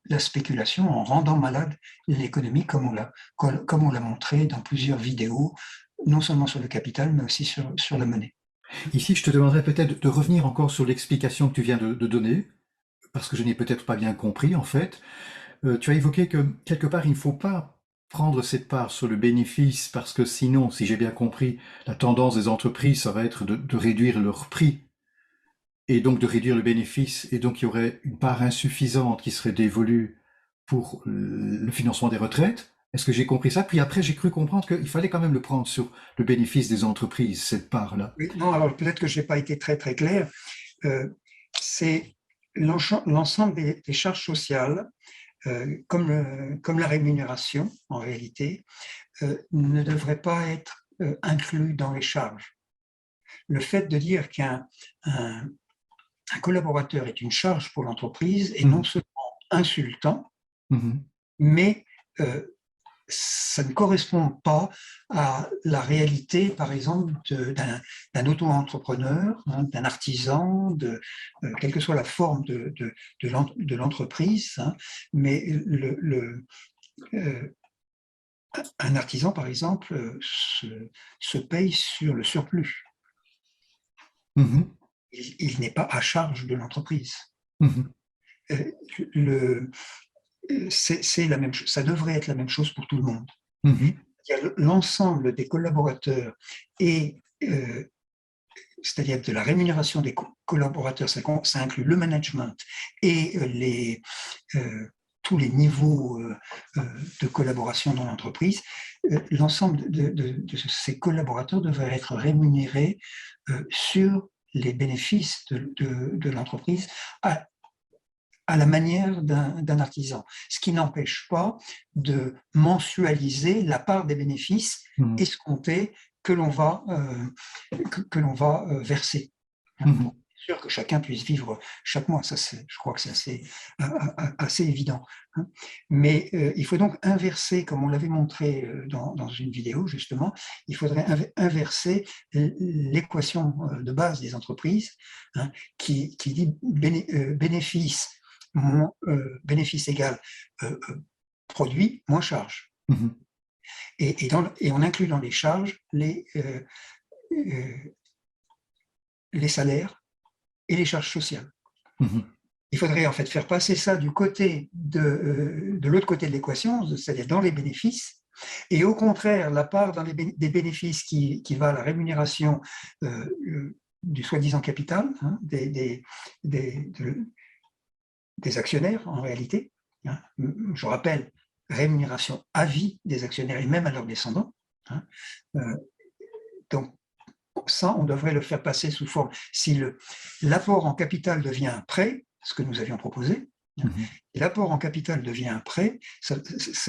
B: la spéculation en rendant malade l'économie, comme on l'a montré dans plusieurs vidéos, non seulement sur le capital, mais aussi sur la monnaie.
A: Ici, je te demanderais peut-être de revenir encore sur l'explication que tu viens de donner, parce que je n'ai peut-être pas bien compris en fait. Tu as évoqué que quelque part, il ne faut pas prendre cette part sur le bénéfice, parce que sinon, si j'ai bien compris, la tendance des entreprises, ça va être de réduire leur prix et donc de réduire le bénéfice, et donc il y aurait une part insuffisante qui serait dévolue pour le financement des retraites. Est-ce que j'ai compris ça? Puis après, j'ai cru comprendre qu'il fallait quand même le prendre sur le bénéfice des entreprises, cette part-là.
B: Oui, non, alors peut-être que je n'ai pas été très très clair. C'est l'ensemble des charges sociales, comme la rémunération en réalité, ne devrait pas être inclus dans les charges. Le fait de dire qu'un collaborateur est une charge pour l'entreprise est non seulement insultant, mais ça ne correspond pas à la réalité, par exemple, d'un auto-entrepreneur, hein, d'un artisan, quelle que soit la forme de l'entreprise. Hein, mais un artisan, par exemple, se paye sur le surplus. Il n'est pas à charge de l'entreprise. C'est la même chose. Ça devrait être la même chose pour tout le monde. L'ensemble des collaborateurs et c'est-à-dire de la rémunération des collaborateurs, ça inclut le management et tous les niveaux de collaboration dans l'entreprise. L'ensemble de ces collaborateurs devraient être rémunérés sur les bénéfices de l'entreprise à la manière d'un artisan, ce qui n'empêche pas de mensualiser la part des bénéfices escomptés que l'on va verser, pour être sûr que chacun puisse vivre chaque mois. Ça, je crois que c'est assez évident. Hein. Mais il faut donc inverser, comme on l'avait montré dans une vidéo justement, il faudrait inverser l'équation de base des entreprises, hein, qui dit bénéfice égal produit moins charge. Et on inclut dans les charges les salaires et les charges sociales. Il faudrait en fait faire passer ça du côté de l'autre côté de l'équation, c'est-à-dire dans les bénéfices, et au contraire, la part des bénéfices qui va à la rémunération du soi-disant capital, hein, des actionnaires en réalité. Hein. Je rappelle, rémunération à vie des actionnaires et même à leurs descendants. Hein. Donc ça, on devrait le faire passer sous forme. Si l'apport en capital devient un prêt, ce que nous avions proposé, l'apport en capital devient un prêt, ça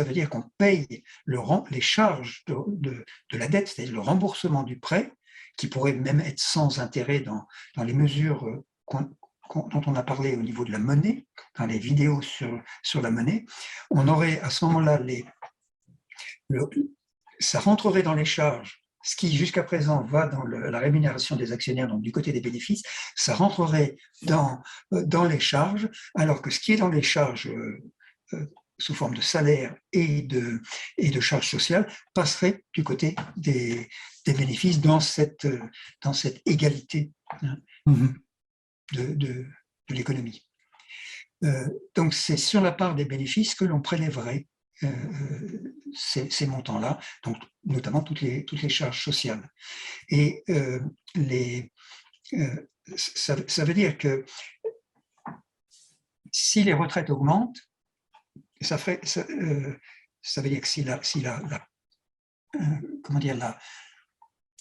B: veut dire qu'on paye les charges de la dette, c'est-à-dire le remboursement du prêt, qui pourrait même être sans intérêt dans les mesures dont on a parlé au niveau de la monnaie, dans les vidéos sur la monnaie. On aurait à ce moment-là, ça rentrerait dans les charges, ce qui jusqu'à présent va dans la rémunération des actionnaires, donc du côté des bénéfices, ça rentrerait dans les charges, alors que ce qui est dans les charges sous forme de salaire et de charges sociales passerait du côté des bénéfices dans cette égalité, hein, de l'économie. Donc c'est sur la part des bénéfices que l'on prélèverait ces montants-là, donc notamment toutes les charges sociales. Et ça veut dire que si les retraites augmentent, ça veut dire que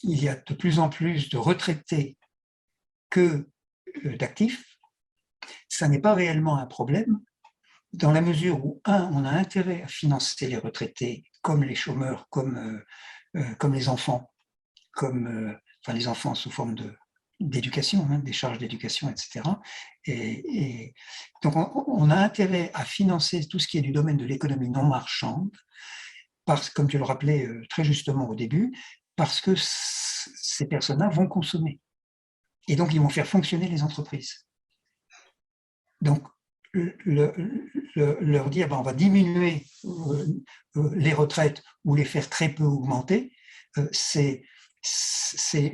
B: il y a de plus en plus de retraités que d'actifs, ça n'est pas réellement un problème, dans la mesure où, on a intérêt à financer les retraités comme les chômeurs, comme les enfants, les enfants sous forme d'éducation, hein, des charges d'éducation, etc. Et donc, on a intérêt à financer tout ce qui est du domaine de l'économie non marchande, parce, comme tu le rappelais très justement au début, parce que ces personnes-là vont consommer. Et donc, ils vont faire fonctionner les entreprises. Donc, leur dire, ben, on va diminuer les retraites ou les faire très peu augmenter, c'est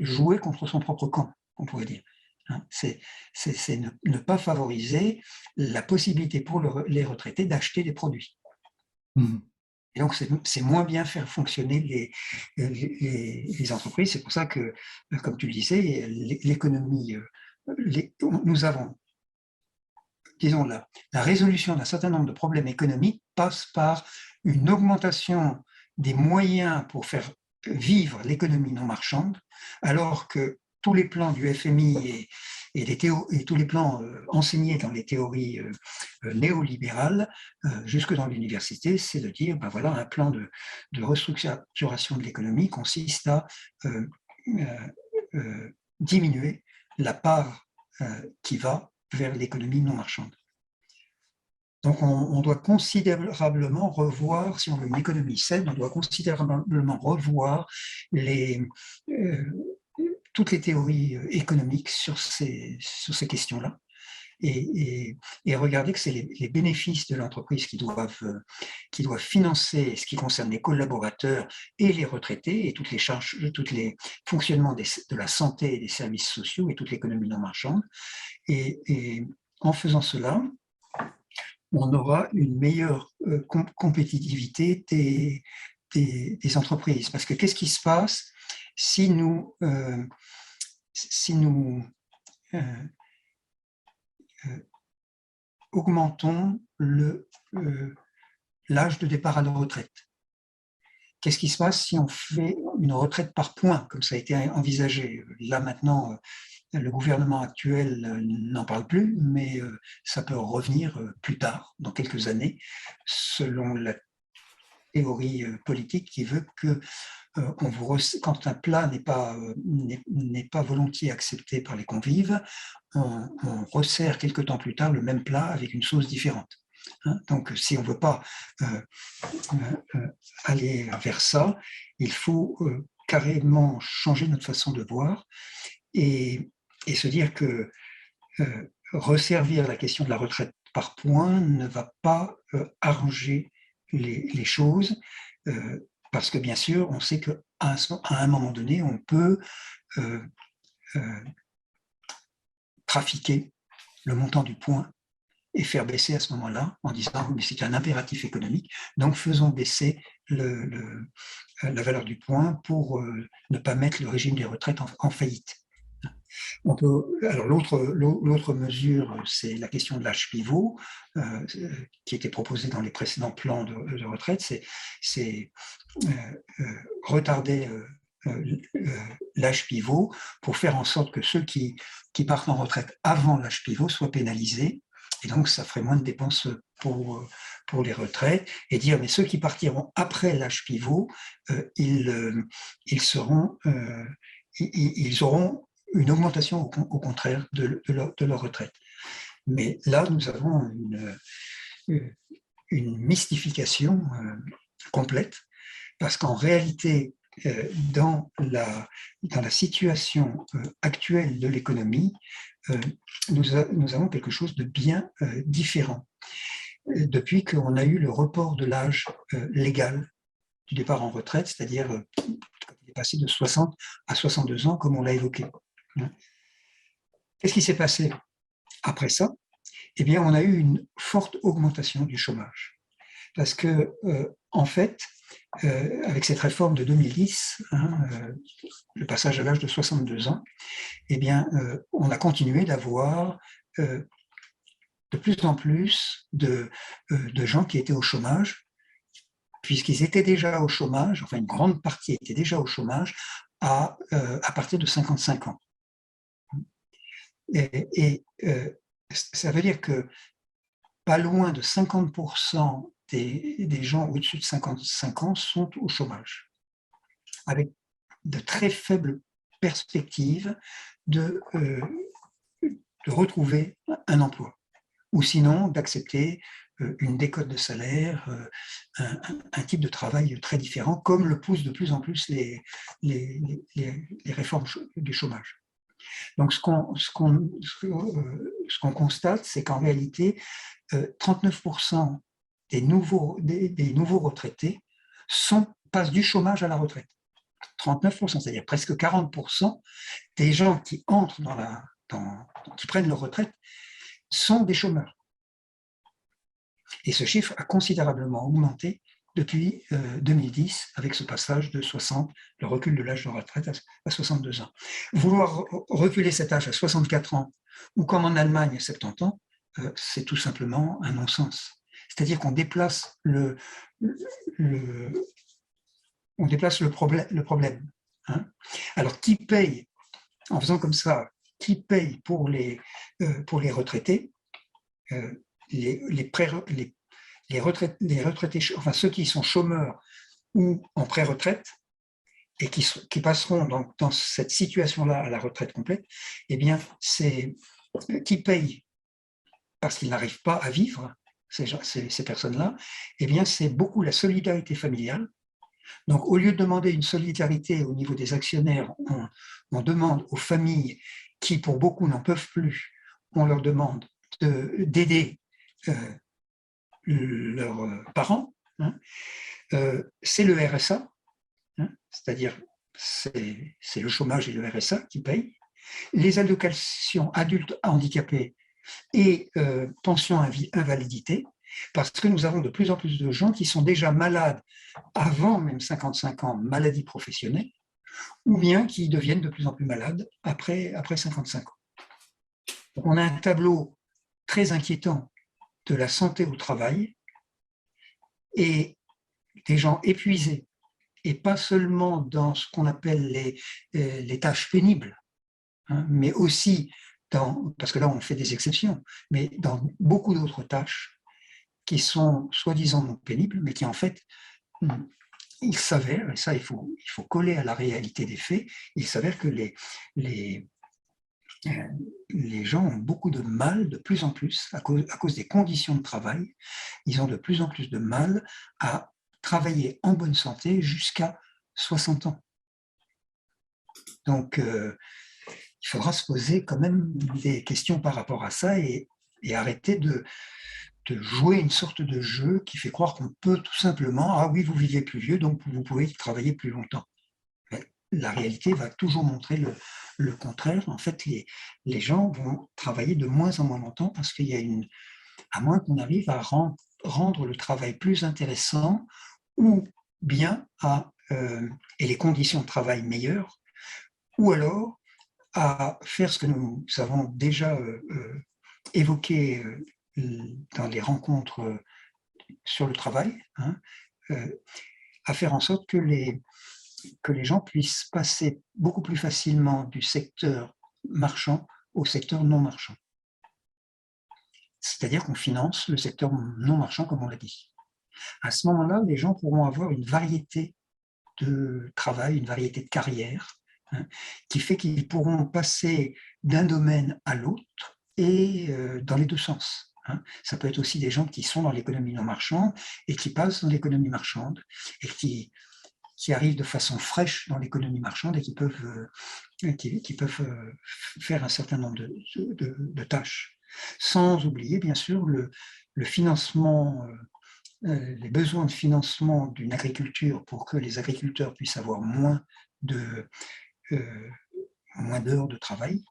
B: jouer contre son propre camp, on pourrait dire. Hein, c'est ne pas favoriser la possibilité pour les retraités d'acheter des produits.
A: Mhm.
B: Et donc, c'est moins bien faire fonctionner les entreprises. C'est pour ça que, comme tu le disais, l'économie, nous avons, disons, la résolution d'un certain nombre de problèmes économiques passe par une augmentation des moyens pour faire vivre l'économie non marchande, alors que tous les plans du FMI et tous les plans enseignés dans les théories néolibérales, jusque dans l'université, c'est de dire, ben voilà, un plan de restructuration de l'économie consiste à diminuer la part qui va vers l'économie non marchande. Donc, on doit considérablement revoir, si on veut une économie saine, on doit considérablement revoir toutes les théories économiques sur ces questions-là et regarder que c'est les bénéfices de l'entreprise qui doivent financer ce qui concerne les collaborateurs et les retraités et toutes les charges, tous les fonctionnements de la santé et des services sociaux et toute l'économie non marchande. Et en faisant cela, on aura une meilleure compétitivité des entreprises. Parce que qu'est-ce qui se passe si nous, augmentons l'âge de départ à la retraite? Qu'est-ce qui se passe si on fait une retraite par points, comme ça a été envisagé? Là maintenant, le gouvernement actuel n'en parle plus, mais ça peut revenir plus tard, dans quelques années, selon la théorie politique qui veut que quand un plat n'est pas volontiers accepté par les convives, on resserre quelque temps plus tard le même plat avec une sauce différente. Hein, donc, si on ne veut pas aller vers ça, il faut carrément changer notre façon de voir et se dire que resservir la question de la retraite par points ne va pas arranger les choses, parce que bien sûr, on sait qu'à un moment donné, on peut trafiquer le montant du point et faire baisser à ce moment-là, en disant mais c'est un impératif économique, donc faisons baisser la valeur du point pour ne pas mettre le régime des retraites en faillite. Alors l'autre mesure, c'est la question de l'âge pivot, qui était proposée dans les précédents plans de retraite, c'est retarder l'âge pivot pour faire en sorte que ceux qui partent en retraite avant l'âge pivot soient pénalisés, et donc ça ferait moins de dépenses pour les retraites, et dire mais ceux qui partiront après l'âge pivot, ils auront une augmentation au contraire de leur retraite. Mais là, nous avons une mystification complète, parce qu'en réalité, dans la situation actuelle de l'économie, nous avons quelque chose de bien différent. Depuis qu'on a eu le report de l'âge légal du départ en retraite, c'est-à-dire quand il est passé de 60 à 62 ans, comme on l'a évoqué. Qu'est-ce qui s'est passé après ça? Eh bien, on a eu une forte augmentation du chômage. Parce que, en fait, avec cette réforme de 2010, le passage à l'âge de 62 ans, eh bien, on a continué d'avoir de plus en plus de gens qui étaient au chômage, puisqu'ils étaient déjà au chômage, enfin une grande partie était déjà au chômage à partir de 55 ans. Et ça veut dire que pas loin de 50% des gens au-dessus de 55 ans sont au chômage, avec de très faibles perspective de retrouver un emploi, ou sinon d'accepter une décote de salaire, un type de travail très différent, comme le poussent de plus en plus les réformes du chômage. Donc, ce qu'on constate, c'est qu'en réalité, 39% des nouveaux retraités passent du chômage à la retraite. 39%, c'est-à-dire presque 40% des gens qui entrent qui prennent leur retraite sont des chômeurs. Et ce chiffre a considérablement augmenté depuis 2010 avec ce passage de 60, le recul de l'âge de retraite à 62 ans. Vouloir reculer cet âge à 64 ans ou comme en Allemagne à 70 ans, c'est tout simplement un non-sens. C'est-à-dire qu'on déplace le problème. Hein. Alors, qui paye, en faisant comme ça, qui paye pour les retraités, les retraités, enfin ceux qui sont chômeurs ou en pré-retraite et qui passeront dans cette situation-là à la retraite complète, eh bien, c'est qui paye parce qu'ils n'arrivent pas à vivre, ces personnes-là, eh bien, c'est beaucoup la solidarité familiale. Donc, au lieu de demander une solidarité au niveau des actionnaires, on demande aux familles qui, pour beaucoup, n'en peuvent plus, on leur demande d'aider leurs parents. Hein. C'est le RSA, hein, c'est-à-dire c'est le chômage et le RSA qui payent. Les allocations adultes handicapés et pension invalidité, parce que nous avons de plus en plus de gens qui sont déjà malades avant même 55 ans, maladie professionnelle, ou bien qui deviennent de plus en plus malades après 55 ans. Donc on a un tableau très inquiétant de la santé au travail et des gens épuisés, et pas seulement dans ce qu'on appelle les tâches pénibles, hein, mais aussi parce que là on fait des exceptions, mais dans beaucoup d'autres tâches qui sont soi-disant non pénibles, mais qui en fait, il s'avère, et ça il faut coller à la réalité des faits, il s'avère que les gens ont beaucoup de mal, de plus en plus, à cause des conditions de travail, ils ont de plus en plus de mal à travailler en bonne santé jusqu'à 60 ans. Donc, il faudra se poser quand même des questions par rapport à ça et arrêter de jouer une sorte de jeu qui fait croire qu'on peut tout simplement, ah oui, vous vivez plus vieux, donc vous pouvez travailler plus longtemps. Mais la réalité va toujours montrer le contraire. En fait, les gens vont travailler de moins en moins longtemps parce qu'il y a à moins qu'on arrive à rendre le travail plus intéressant ou bien et les conditions de travail meilleures, ou alors à faire ce que nous avons déjà évoqué dans les rencontres sur le travail, hein, à faire en sorte que les gens puissent passer beaucoup plus facilement du secteur marchand au secteur non marchand. C'est-à-dire qu'on finance le secteur non marchand, comme on l'a dit. À ce moment-là, les gens pourront avoir une variété de travail, une variété de carrières, hein, qui fait qu'ils pourront passer d'un domaine à l'autre et dans les deux sens. Hein. Ça peut être aussi des gens qui sont dans l'économie non marchande et qui passent dans l'économie marchande et qui arrivent de façon fraîche dans l'économie marchande et qui peuvent faire un certain nombre de tâches. Sans oublier, bien sûr, le financement, les besoins de financement d'une agriculture pour que les agriculteurs puissent avoir moins d'heures de travail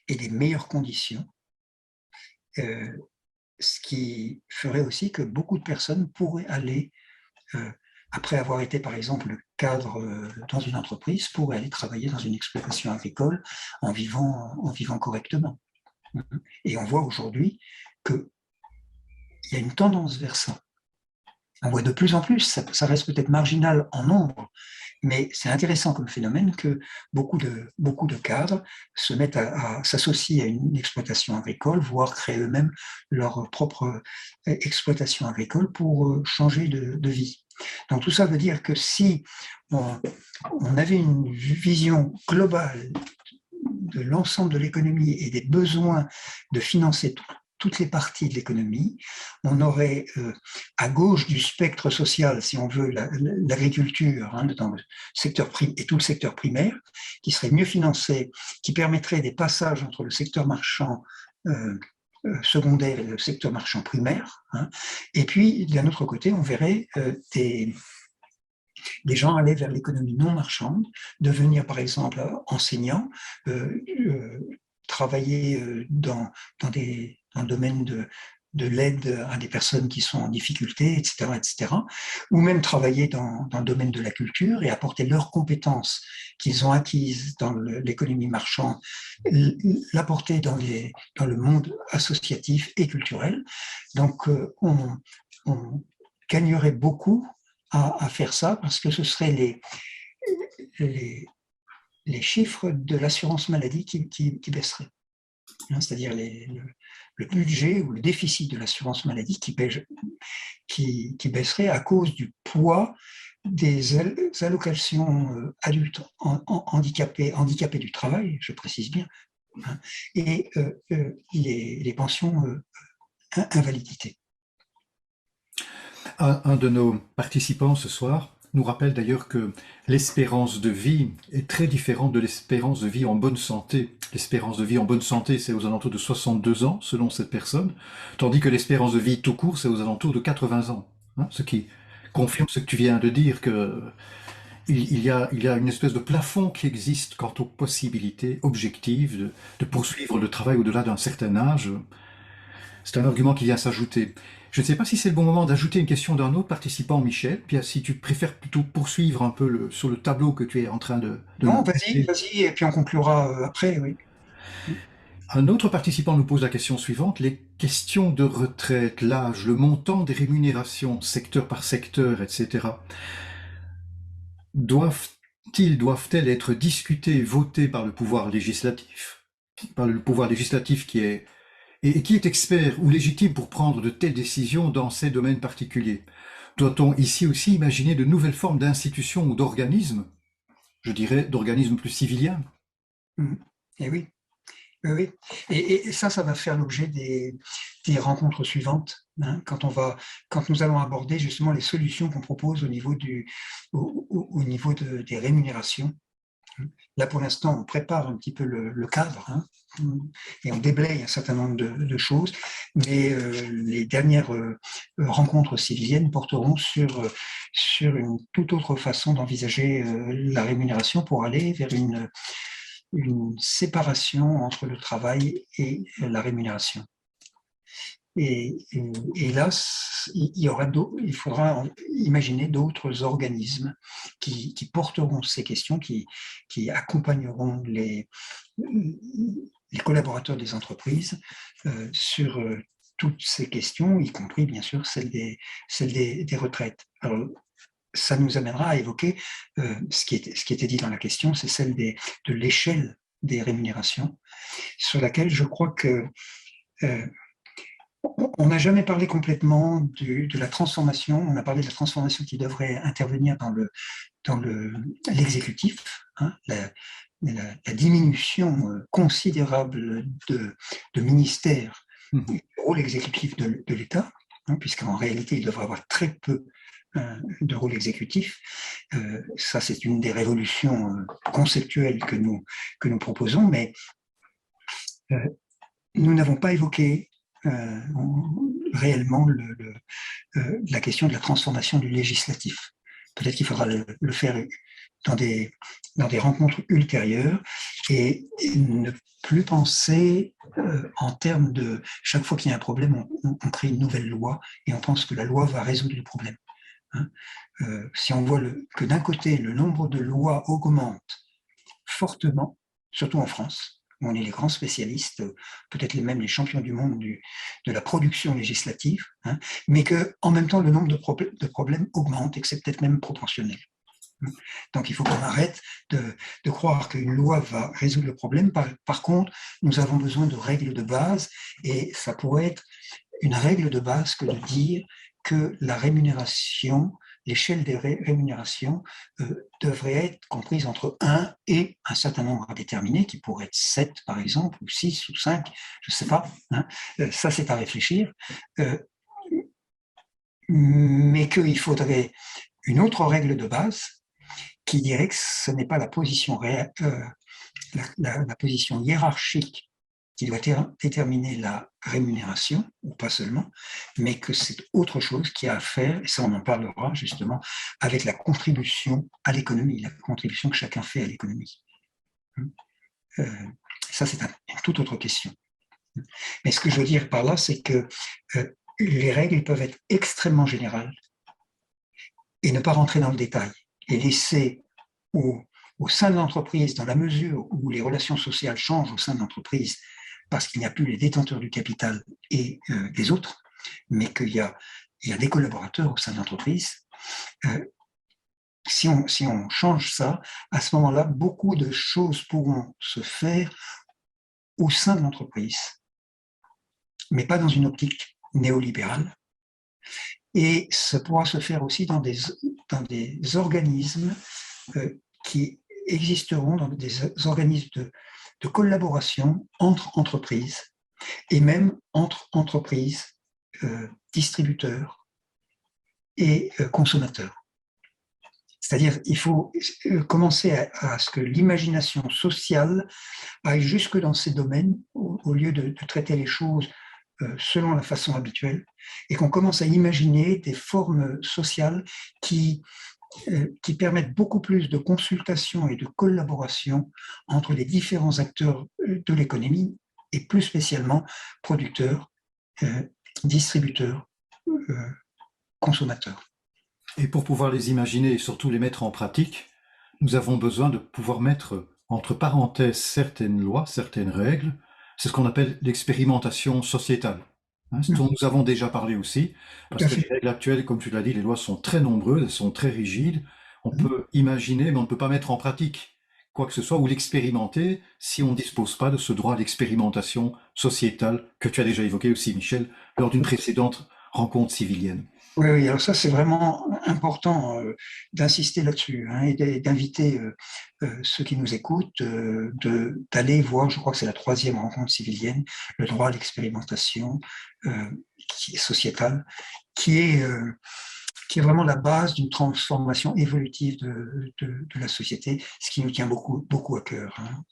B: et des meilleures conditions, ce qui ferait aussi que beaucoup de personnes pourraient aller, après avoir été par exemple cadre dans une entreprise, pourraient aller travailler dans une exploitation agricole en vivant correctement. Et on voit aujourd'hui qu'il y a une tendance vers ça. On voit de plus en plus, ça reste peut-être marginal en nombre, mais c'est intéressant comme phénomène que beaucoup de cadres se mettent à s'associer à une exploitation agricole, voire créer eux-mêmes leur propre exploitation agricole pour changer de vie. Donc tout ça veut dire que si on, on avait une vision globale de l'ensemble de l'économie et des besoins de financer toutes les parties de l'économie, on aurait à gauche du spectre social, si on veut, l'agriculture, hein, dans le secteur et tout le secteur primaire, qui serait mieux financé, qui permettrait des passages entre le secteur marchand secondaire et le secteur marchand primaire. Hein. Et puis, d'un autre côté, on verrait des gens aller vers l'économie non marchande, devenir par exemple enseignants, travailler dans le domaine de l'aide à des personnes qui sont en difficulté, etc., ou même travailler dans le domaine de la culture et apporter leurs compétences qu'ils ont acquises dans l'économie marchande, l'apporter dans le monde associatif et culturel. Donc, on gagnerait beaucoup à faire ça parce que ce seraient les chiffres de l'assurance maladie qui baisseraient. C'est-à-dire le budget ou le déficit de l'assurance maladie qui baisserait à cause du poids des allocations adultes handicapés du travail, je précise bien, hein, et les pensions invalidité.
A: Un de nos participants ce soir nous rappelle d'ailleurs que l'espérance de vie est très différente de l'espérance de vie en bonne santé. L'espérance de vie en bonne santé, c'est aux alentours de 62 ans, selon cette personne, tandis que l'espérance de vie tout court, c'est aux alentours de 80 ans. Hein, ce qui confirme ce que tu viens de dire, que il y a une espèce de plafond qui existe quant aux possibilités objectives de poursuivre le travail au-delà d'un certain âge. C'est un argument qui vient s'ajouter. Je ne sais pas si c'est le bon moment d'ajouter une question d'un autre participant, Michel, puis si tu préfères plutôt poursuivre un peu sur le tableau que tu es en train de nous
B: Non, vas-y,
A: montrer.
B: vas-y, et puis on conclura après, oui.
A: Un autre participant nous pose la question suivante. Les questions de retraite, l'âge, le montant des rémunérations, secteur par secteur, etc., doivent-elles être discutées et votées par le pouvoir législatif? Par le pouvoir législatif qui est expert ou légitime pour prendre de telles décisions dans ces domaines particuliers? Doit-on ici aussi imaginer de nouvelles formes d'institutions ou d'organismes, je dirais d'organismes plus civiliens?
B: Et oui, oui, oui. Et ça va faire l'objet des rencontres suivantes, hein, quand nous allons aborder justement les solutions qu'on propose au niveau au niveau des rémunérations. Là, pour l'instant, on prépare un petit peu le cadre, hein, et on déblaye un certain nombre de choses, mais les dernières rencontres civiliennes porteront sur une toute autre façon d'envisager la rémunération pour aller vers une séparation entre le travail et la rémunération. Et là, il faudra imaginer d'autres organismes qui porteront ces questions, qui accompagneront les collaborateurs des entreprises sur toutes ces questions, y compris bien sûr celles des retraites. Alors, ça nous amènera à évoquer ce qui était dit dans la question, c'est celle de l'échelle des rémunérations, sur laquelle je crois que on n'a jamais parlé complètement de la transformation. On a parlé de la transformation qui devrait intervenir dans l'exécutif, hein, la diminution considérable de ministères du rôle exécutif de l'État, hein, puisqu'en réalité, il devrait avoir très peu de rôle exécutif. Ça, c'est une des révolutions conceptuelles que nous proposons, mais nous n'avons pas évoqué réellement la question de la transformation du législatif. Peut-être qu'il faudra le faire dans des rencontres ultérieures et ne plus penser en termes de chaque fois qu'il y a un problème, on crée une nouvelle loi et on pense que la loi va résoudre le problème. Hein. Si on voit que d'un côté, le nombre de lois augmente fortement, surtout en France, où on est les grands spécialistes, peut-être même les champions du monde de la production législative, hein, mais qu'en même temps, le nombre de problèmes augmente et que c'est peut-être même proportionnel. Donc il faut qu'on arrête de croire qu'une loi va résoudre le problème. Par contre, nous avons besoin de règles de base, et ça pourrait être une règle de base que de dire que la rémunération, l'échelle des rémunérations devrait être comprise entre 1 et un certain nombre à déterminer, qui pourrait être 7 par exemple, ou 6 ou 5, je ne sais pas. Hein. Ça, c'est à réfléchir. Mais qu'il faudrait une autre règle de base qui dirait que ce n'est pas la position, la position hiérarchique qui doit déterminer la rémunération, ou pas seulement, mais que c'est autre chose qui a à faire, et ça on en parlera justement, avec la contribution à l'économie, la contribution que chacun fait à l'économie. Ça c'est une toute autre question. Mais ce que je veux dire par là, c'est que les règles peuvent être extrêmement générales et ne pas rentrer dans le détail, et laisser au sein de l'entreprise, dans la mesure où les relations sociales changent au sein de l'entreprise, parce qu'il n'y a plus les détenteurs du capital et les autres, mais qu'il y a des collaborateurs au sein de l'entreprise. Si on change ça, à ce moment-là, beaucoup de choses pourront se faire au sein de l'entreprise, mais pas dans une optique néolibérale. Et ça pourra se faire aussi dans des organismes qui existeront, dans des organismes de collaboration entre entreprises, et même entre entreprises, distributeurs et consommateurs. C'est-à-dire il faut commencer à ce que l'imagination sociale aille jusque dans ces domaines, au lieu de traiter les choses selon la façon habituelle, et qu'on commence à imaginer des formes sociales qui permettent beaucoup plus de consultation et de collaboration entre les différents acteurs de l'économie, et plus spécialement producteurs, distributeurs, consommateurs.
A: Et pour pouvoir les imaginer et surtout les mettre en pratique, nous avons besoin de pouvoir mettre entre parenthèses certaines lois, certaines règles. C'est ce qu'on appelle l'expérimentation sociétale. Hein, ce dont nous avons déjà parlé aussi, parce que les règles actuelles, comme tu l'as dit, les lois sont très nombreuses, elles sont très rigides. On peut imaginer, mais on ne peut pas mettre en pratique quoi que ce soit ou l'expérimenter si on ne dispose pas de ce droit à l'expérimentation sociétale que tu as déjà évoqué aussi, Michel, lors d'une précédente rencontre civilienne.
B: Oui, alors ça c'est vraiment important d'insister là-dessus, hein, et d'inviter ceux qui nous écoutent d'aller voir, je crois que c'est la 3e rencontre civilienne, le droit à l'expérimentation sociétale, qui est vraiment la base d'une transformation évolutive de la société, ce qui nous tient beaucoup, beaucoup à cœur, hein,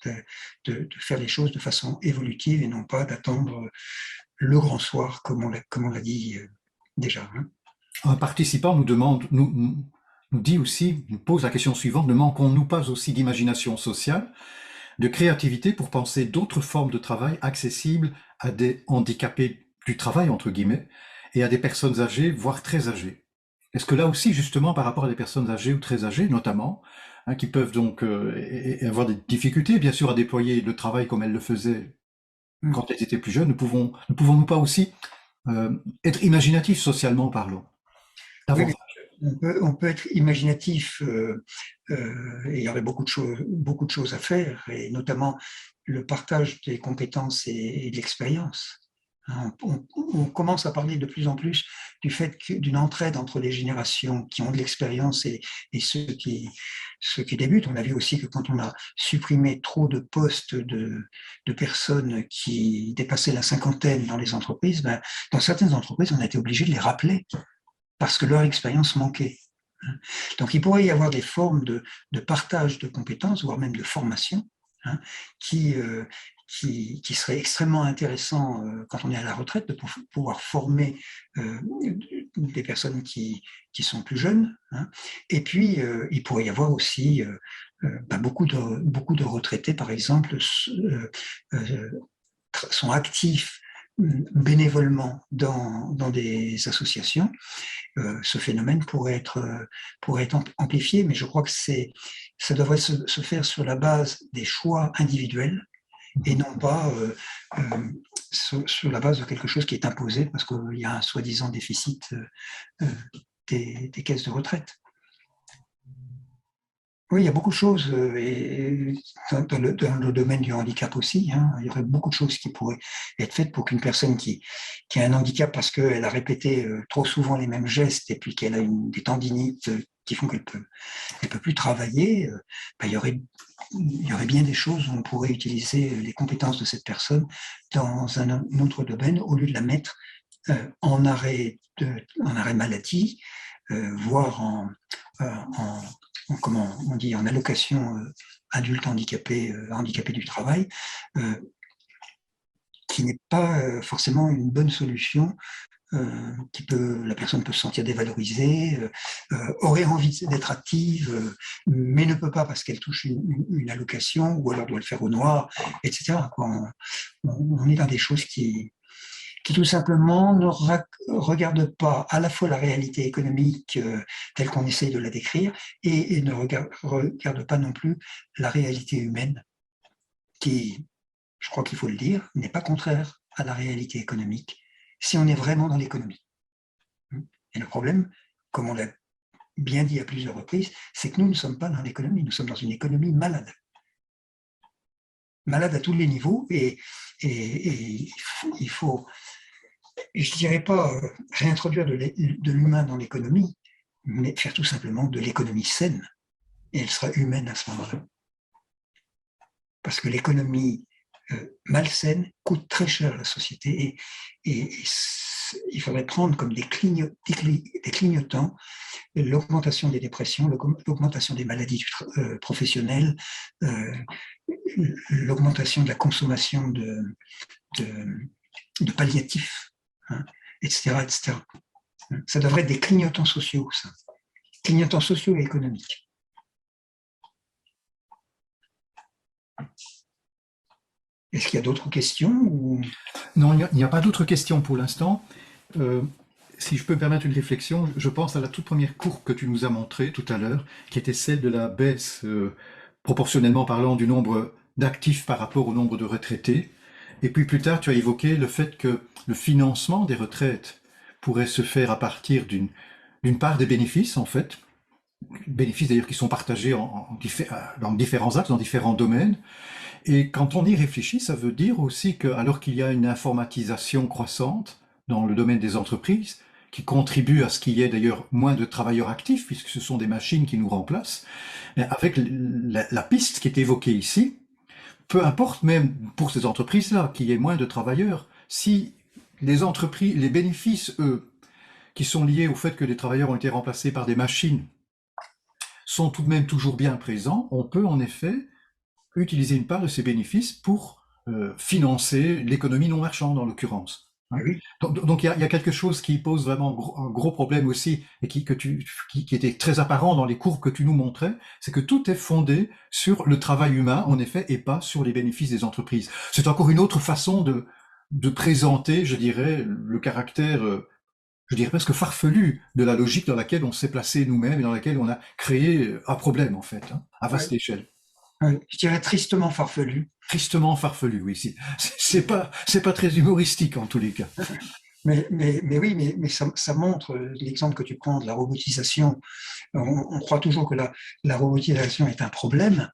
B: de faire les choses de façon évolutive et non pas d'attendre le grand soir, comme on l'a dit déjà. Hein.
A: Un participant nous dit aussi, nous pose la question suivante, ne manquons-nous pas aussi d'imagination sociale, de créativité pour penser d'autres formes de travail accessibles à des handicapés du travail, entre guillemets, et à des personnes âgées, voire très âgées? Est-ce que là aussi, justement, par rapport à des personnes âgées ou très âgées, notamment, hein, qui peuvent donc avoir des difficultés, bien sûr, à déployer le travail comme elles le faisaient quand elles étaient plus jeunes, ne pouvons-nous pas aussi être imaginatifs socialement parlant?
B: Oui, on peut être imaginatif, et il y aurait beaucoup de choses à faire, et notamment le partage des compétences et de l'expérience. On commence à parler de plus en plus du fait d'une entraide entre les générations qui ont de l'expérience et ceux qui débutent. On a vu aussi que quand on a supprimé trop de postes de personnes qui dépassaient la cinquantaine dans les entreprises, dans certaines entreprises, on a été obligé de les rappeler parce que leur expérience manquait. Donc il pourrait y avoir des formes de partage de compétences, voire même de formation, hein, qui serait extrêmement intéressant quand on est à la retraite, de pouvoir former des personnes qui sont plus jeunes. Hein. Et puis, il pourrait y avoir aussi beaucoup de retraités, par exemple, sont actifs bénévolement dans des associations. Ce phénomène pourrait être amplifié, mais je crois que ça devrait se faire sur la base des choix individuels et non pas sur la base de quelque chose qui est imposé parce qu'il y a un soi-disant déficit des caisses de retraite. Oui, il y a beaucoup de choses, et dans le domaine du handicap aussi, hein, il y aurait beaucoup de choses qui pourraient être faites pour qu'une personne qui a un handicap parce qu'elle a répété trop souvent les mêmes gestes et puis qu'elle a des tendinites qui font qu'elle peut plus travailler, ben, il y aurait bien des choses où on pourrait utiliser les compétences de cette personne dans un autre domaine au lieu de la mettre en arrêt maladie, voire comment on dit, en allocation adulte handicapé du travail, qui n'est pas forcément une bonne solution. La personne peut se sentir dévalorisée, aurait envie d'être active, mais ne peut pas parce qu'elle touche une allocation, ou alors doit le faire au noir, etc. On est dans des choses qui tout simplement ne regarde pas à la fois la réalité économique telle qu'on essaye de la décrire et ne regarde pas non plus la réalité humaine qui, je crois qu'il faut le dire, n'est pas contraire à la réalité économique si on est vraiment dans l'économie. Et le problème, comme on l'a bien dit à plusieurs reprises, c'est que nous ne sommes pas dans l'économie, nous sommes dans une économie malade. Malade à tous les niveaux et il faut, je ne dirais pas réintroduire de l'humain dans l'économie, mais faire tout simplement de l'économie saine. Et elle sera humaine à ce moment-là. Parce que l'économie malsaine coûte très cher à la société et il faudrait prendre comme des clignotants l'augmentation des dépressions, l'augmentation des maladies professionnelles, l'augmentation de la consommation de palliatifs, hein, etc., etc. Ça devrait être des clignotants sociaux, ça. Clignotants sociaux et économiques. Est-ce qu'il y a d'autres questions ou...
A: Non, il n'y a pas d'autres questions pour l'instant. Si je peux me permettre une réflexion, je pense à la toute première courbe que tu nous as montrée tout à l'heure, qui était celle de la baisse, proportionnellement parlant, du nombre d'actifs par rapport au nombre de retraités. Et puis plus tard, tu as évoqué le fait que le financement des retraites pourrait se faire à partir d'une part des bénéfices, en fait, bénéfices d'ailleurs qui sont partagés dans différents axes, dans différents domaines. Et quand on y réfléchit, ça veut dire aussi que, alors qu'il y a une informatisation croissante dans le domaine des entreprises, qui contribue à ce qu'il y ait d'ailleurs moins de travailleurs actifs, puisque ce sont des machines qui nous remplacent, avec la piste qui est évoquée ici, peu importe même pour ces entreprises-là qu'il y ait moins de travailleurs, si les entreprises, les bénéfices, eux, qui sont liés au fait que les travailleurs ont été remplacés par des machines, sont tout de même toujours bien présents, on peut en effet utiliser une part de ces bénéfices pour financer l'économie non marchande en l'occurrence. Hein.
B: Oui.
A: Donc il y a quelque chose qui pose vraiment un gros problème aussi et qui était très apparent dans les courbes que tu nous montrais, c'est que tout est fondé sur le travail humain en effet et pas sur les bénéfices des entreprises. C'est encore une autre façon de présenter, je dirais, le caractère je dirais presque farfelu de la logique dans laquelle on s'est placé nous-mêmes et dans laquelle on a créé un problème en fait, hein, à vaste échelle.
B: Oui, je dirais tristement farfelu.
A: Tristement farfelu, oui. C'est pas très humoristique en tous les cas.
B: Mais oui, mais ça montre l'exemple que tu prends de la robotisation. On croit toujours que la robotisation est un problème.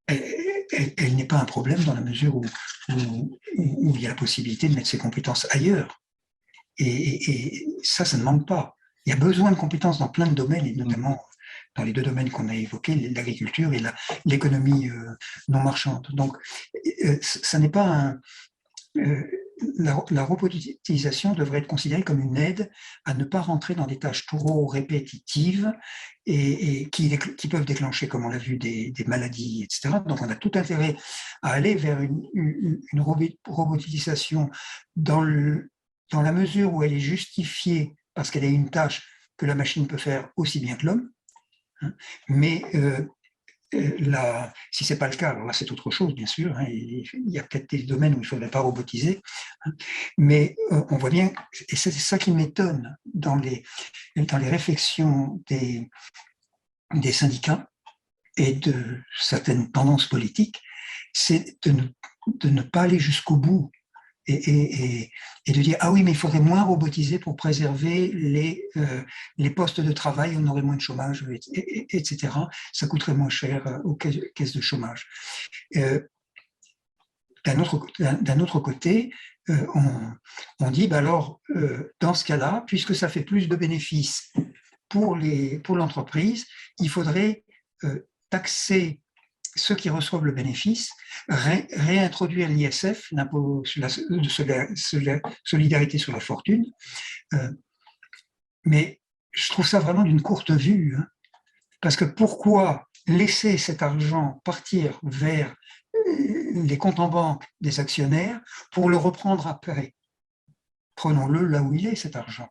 B: Elle n'est pas un problème dans la mesure où il y a la possibilité de mettre ses compétences ailleurs. Et ça ne manque pas. Il y a besoin de compétences dans plein de domaines, et notamment dans les deux domaines qu'on a évoqués, l'agriculture et l'économie non marchande. Donc, ça n'est pas la robotisation devrait être considérée comme une aide à ne pas rentrer dans des tâches trop répétitives et qui peuvent déclencher, comme on l'a vu, des maladies, etc. Donc, on a tout intérêt à aller vers une robotisation dans la mesure où elle est justifiée parce qu'elle est une tâche que la machine peut faire aussi bien que l'homme. Mais si ce n'est pas le cas, alors là c'est autre chose bien sûr, hein, il y a peut-être des domaines où il ne faudrait pas robotiser, hein, mais on voit bien, et c'est ça qui m'étonne dans les réflexions des syndicats et de certaines tendances politiques, c'est de ne pas aller jusqu'au bout et de dire ah oui mais il faudrait moins robotiser pour préserver les postes de travail, on aurait moins de chômage, etc. Ça coûterait moins cher aux caisses de chômage. D'un autre côté, on dit bah alors dans ce cas-là, puisque ça fait plus de bénéfices pour l'entreprise, il faudrait taxer ceux qui reçoivent le bénéfice, réintroduire l'ISF, l'impôt de solidarité sur la fortune. Mais je trouve ça vraiment d'une courte vue, hein, parce que pourquoi laisser cet argent partir vers les comptes en banque des actionnaires pour le reprendre après? Prenons-le là où il est, cet argent.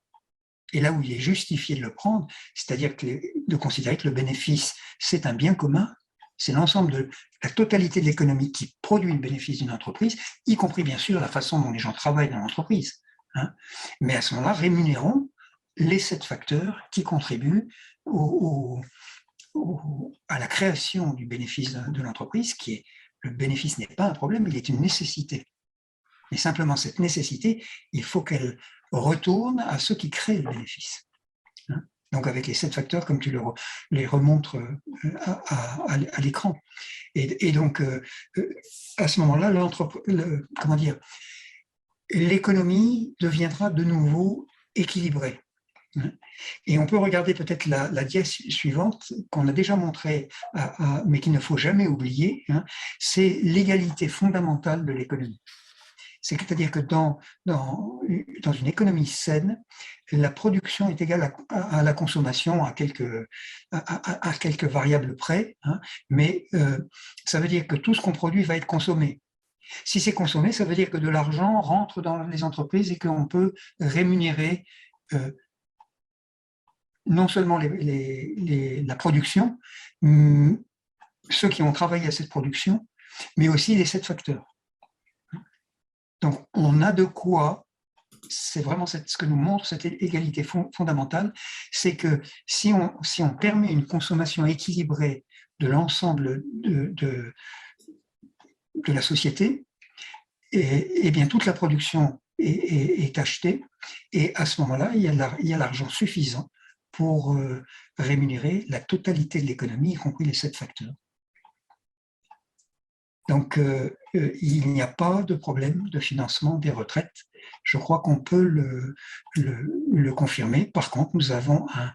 B: Et là où il est justifié de le prendre, c'est-à-dire de considérer que le bénéfice, c'est un bien commun, c'est l'ensemble de la totalité de l'économie qui produit le bénéfice d'une entreprise, y compris bien sûr la façon dont les gens travaillent dans l'entreprise. Hein. Mais à ce moment-là, rémunérons les 7 facteurs qui contribuent à la création du bénéfice de l'entreprise, qui est le bénéfice n'est pas un problème, il est une nécessité. Mais simplement cette nécessité, il faut qu'elle retourne à ceux qui créent le bénéfice. Hein. Donc avec les 7 facteurs, comme tu les remontres à l'écran. Et donc, à ce moment-là, l'économie deviendra de nouveau équilibrée. Et on peut regarder peut-être la diapo suivante qu'on a déjà montrée, mais qu'il ne faut jamais oublier, hein, c'est l'égalité fondamentale de l'économie. C'est-à-dire que dans une économie saine, la production est égale à la consommation à quelques variables près, hein, mais ça veut dire que tout ce qu'on produit va être consommé. Si c'est consommé, ça veut dire que de l'argent rentre dans les entreprises et qu'on peut rémunérer non seulement la production, ceux qui ont travaillé à cette production, mais aussi les 7 facteurs. Donc, on a de quoi, c'est vraiment ce que nous montre cette égalité fondamentale, c'est que si on permet une consommation équilibrée de l'ensemble de la société, et bien toute la production est achetée, et à ce moment-là, il y a l'argent suffisant pour rémunérer la totalité de l'économie, y compris les 7 facteurs. Donc, il n'y a pas de problème de financement des retraites. Je crois qu'on peut le confirmer. Par contre, nous avons un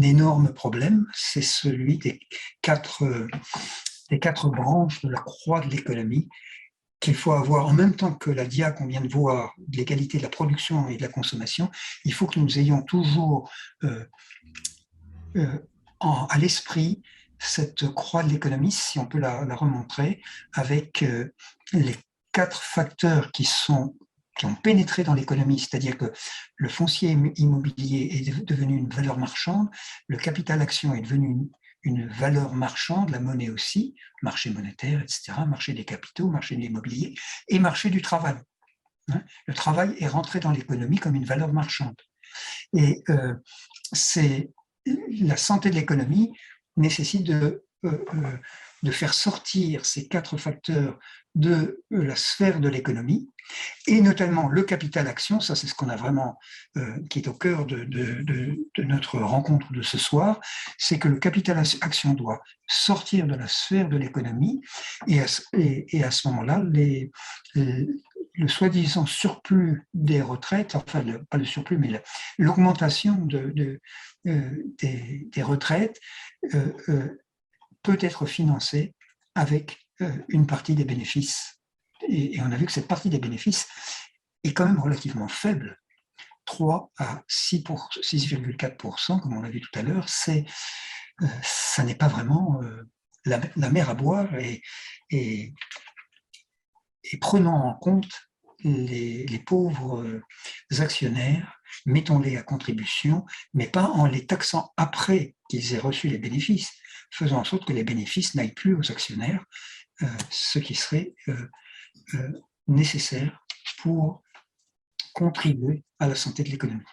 B: énorme problème, c'est celui des quatre branches de la croix de l'économie qu'il faut avoir en même temps que la dia qu'on vient de voir, de l'égalité de la production et de la consommation. Il faut que nous ayons toujours à l'esprit cette croix de l'économie, si on peut la remontrer, avec les 4 facteurs qui ont pénétré dans l'économie, c'est-à-dire que le foncier immobilier est devenu une valeur marchande, le capital action est devenu une valeur marchande, la monnaie aussi, marché monétaire, etc., marché des capitaux, marché de l'immobilier, et marché du travail. Le travail est rentré dans l'économie comme une valeur marchande. Et c'est la santé de l'économie nécessite de faire sortir ces 4 facteurs de la sphère de l'économie, et notamment le capital action, ça c'est ce qu'on a vraiment, qui est au cœur de notre rencontre de ce soir, c'est que le capital action doit sortir de la sphère de l'économie, et à ce moment-là, le soi-disant surplus des retraites, enfin pas le surplus, mais l'augmentation des retraites peut être financée avec une partie des bénéfices. Et on a vu que cette partie des bénéfices est quand même relativement faible. 3 à 6,4%, comme on l'a vu tout à l'heure, ça n'est pas vraiment la mer à boire, et prenant en compte les pauvres actionnaires, mettons-les à contribution, mais pas en les taxant après qu'ils aient reçu les bénéfices, faisant en sorte que les bénéfices n'aillent plus aux actionnaires, ce qui serait nécessaire pour contribuer à la santé de l'économie.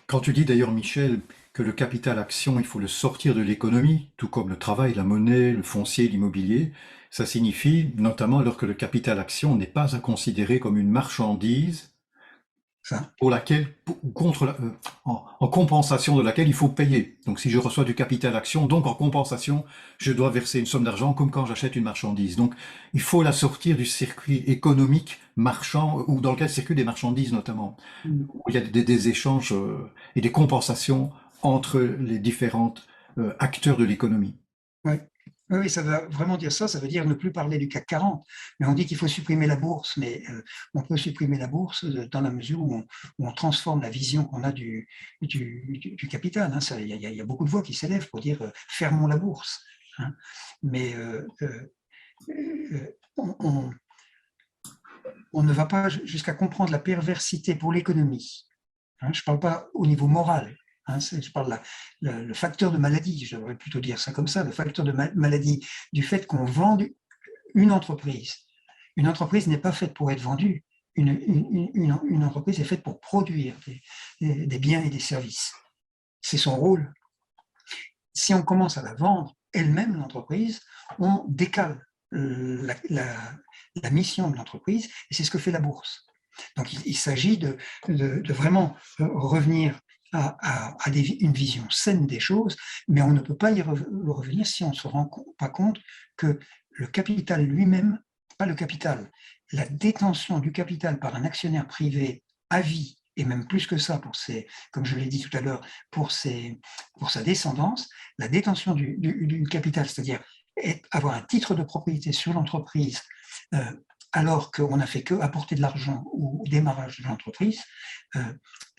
A: Quand tu dis d'ailleurs, Michel, que le capital action, il faut le sortir de l'économie, tout comme le travail, la monnaie, le foncier, l'immobilier. Ça signifie, notamment alors que le capital action n'est pas à considérer comme une marchandise
B: Ça.
A: pour laquelle, en compensation de laquelle il faut payer. Donc si je reçois du capital action, donc en compensation, je dois verser une somme d'argent comme quand j'achète une marchandise. Donc il faut la sortir du circuit économique marchand ou dans lequel circulent des marchandises notamment, où il y a des échanges et des compensations entre les différents acteurs de l'économie.
B: Ouais. Oui, oui, ça veut vraiment dire ça. Ça veut dire ne plus parler du CAC 40. Mais on dit qu'il faut supprimer la bourse, mais on peut supprimer la bourse dans la mesure où on transforme la vision qu'on a du capital. Hein. Il y a beaucoup de voix qui s'élèvent pour dire fermons la bourse. Hein. Mais on, on ne va pas jusqu'à comprendre la perversité pour l'économie. Hein. Je ne parle pas au niveau moral. Hein, je parle le facteur de maladie, je devrais plutôt dire ça comme ça, le facteur de maladie du fait qu'on vend une entreprise. Une entreprise n'est pas faite pour être vendue, une entreprise est faite pour produire des biens et des services. C'est son rôle. Si on commence à la vendre elle-même, l'entreprise, on décale la mission de l'entreprise, et c'est ce que fait la bourse. Donc il s'agit de vraiment revenir à une vision saine des choses, mais on ne peut pas y revenir si on ne se rend pas compte que le capital lui-même, pas le capital, la détention du capital par un actionnaire privé à vie, et même plus que ça, comme je l'ai dit tout à l'heure, pour sa descendance, la détention du capital, c'est-à-dire avoir un titre de propriété sur l'entreprise, alors qu'on n'a fait que apporter de l'argent au démarrage de l'entreprise,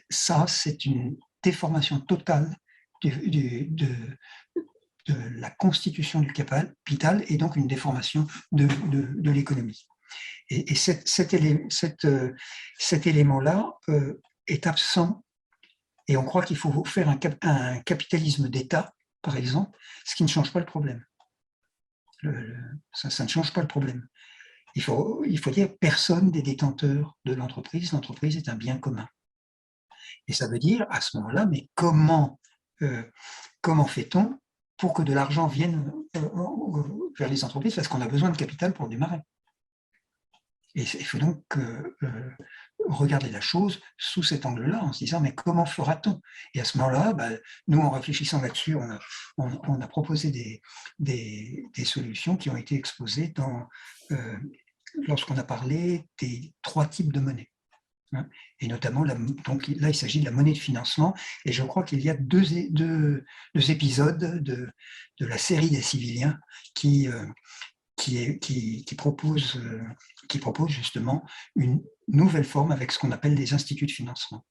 B: ça, c'est une déformation totale de la constitution du capital et donc une déformation de l'économie. Et cet élément-là est absent, et on croit qu'il faut faire un capitalisme d'État, par exemple, ce qui ne change pas le problème. Ça ne change pas le problème. Il faut dire personne n'est détenteur de l'entreprise. L'entreprise est un bien commun. Et ça veut dire, à ce moment-là, mais comment fait-on pour que de l'argent vienne vers les entreprises? Parce qu'on a besoin de capital pour démarrer. Et il faut donc regarder la chose sous cet angle-là, en se disant, mais comment fera-t-on? Et à ce moment-là, nous, en réfléchissant là-dessus, on a proposé des solutions qui ont été exposées lorsqu'on a parlé des 3 types de monnaie. Et notamment, donc là, il s'agit de la monnaie de financement, et je crois qu'il y a deux épisodes de la série des Civiliens qui propose justement une nouvelle forme avec ce qu'on appelle des instituts de financement.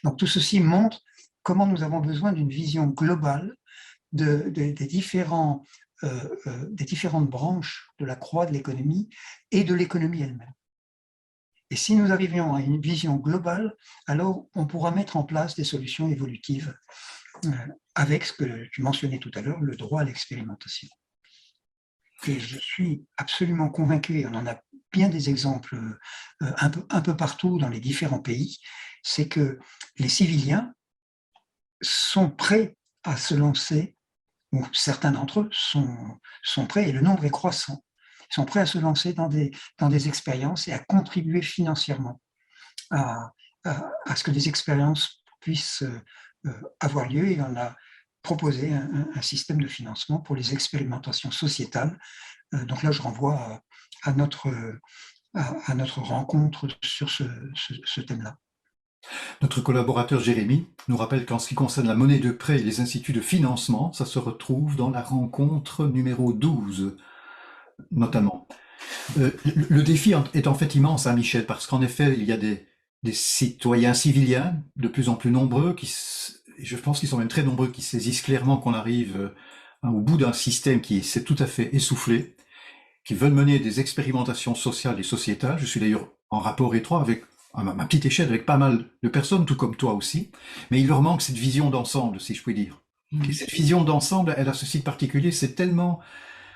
B: Donc tout ceci montre comment nous avons besoin d'une vision globale des différentes branches de la croix de l'économie et de l'économie elle-même. Et si nous arrivions à une vision globale, alors on pourra mettre en place des solutions évolutives avec ce que tu mentionnais tout à l'heure, le droit à l'expérimentation. Et je suis absolument convaincu, et on en a bien des exemples un peu partout dans les différents pays, c'est que les civiliens sont prêts à se lancer, ou certains d'entre eux sont prêts, et le nombre est croissant, ils sont prêts à se lancer dans des expériences et à contribuer financièrement à ce que des expériences puissent avoir lieu. Et on a proposé un système de financement pour les expérimentations sociétales. Donc là, je renvoie à notre rencontre sur ce thème-là.
A: Notre collaborateur Jérémy nous rappelle qu'en ce qui concerne la monnaie de prêt et les instituts de financement, ça se retrouve dans la rencontre numéro 12, notamment. Le défi est en fait immense, hein, Michel, parce qu'en effet, il y a des citoyens civiliens de plus en plus nombreux, je pense qu'ils sont même très nombreux, qui saisissent clairement qu'on arrive au bout d'un système qui s'est tout à fait essoufflé, qui veulent mener des expérimentations sociales et sociétales. Je suis d'ailleurs en rapport étroit avec, à ma petite échelle, avec pas mal de personnes, tout comme toi aussi, mais il leur manque cette vision d'ensemble, si je puis dire. Et cette vision d'ensemble, elle a ceci de particulier,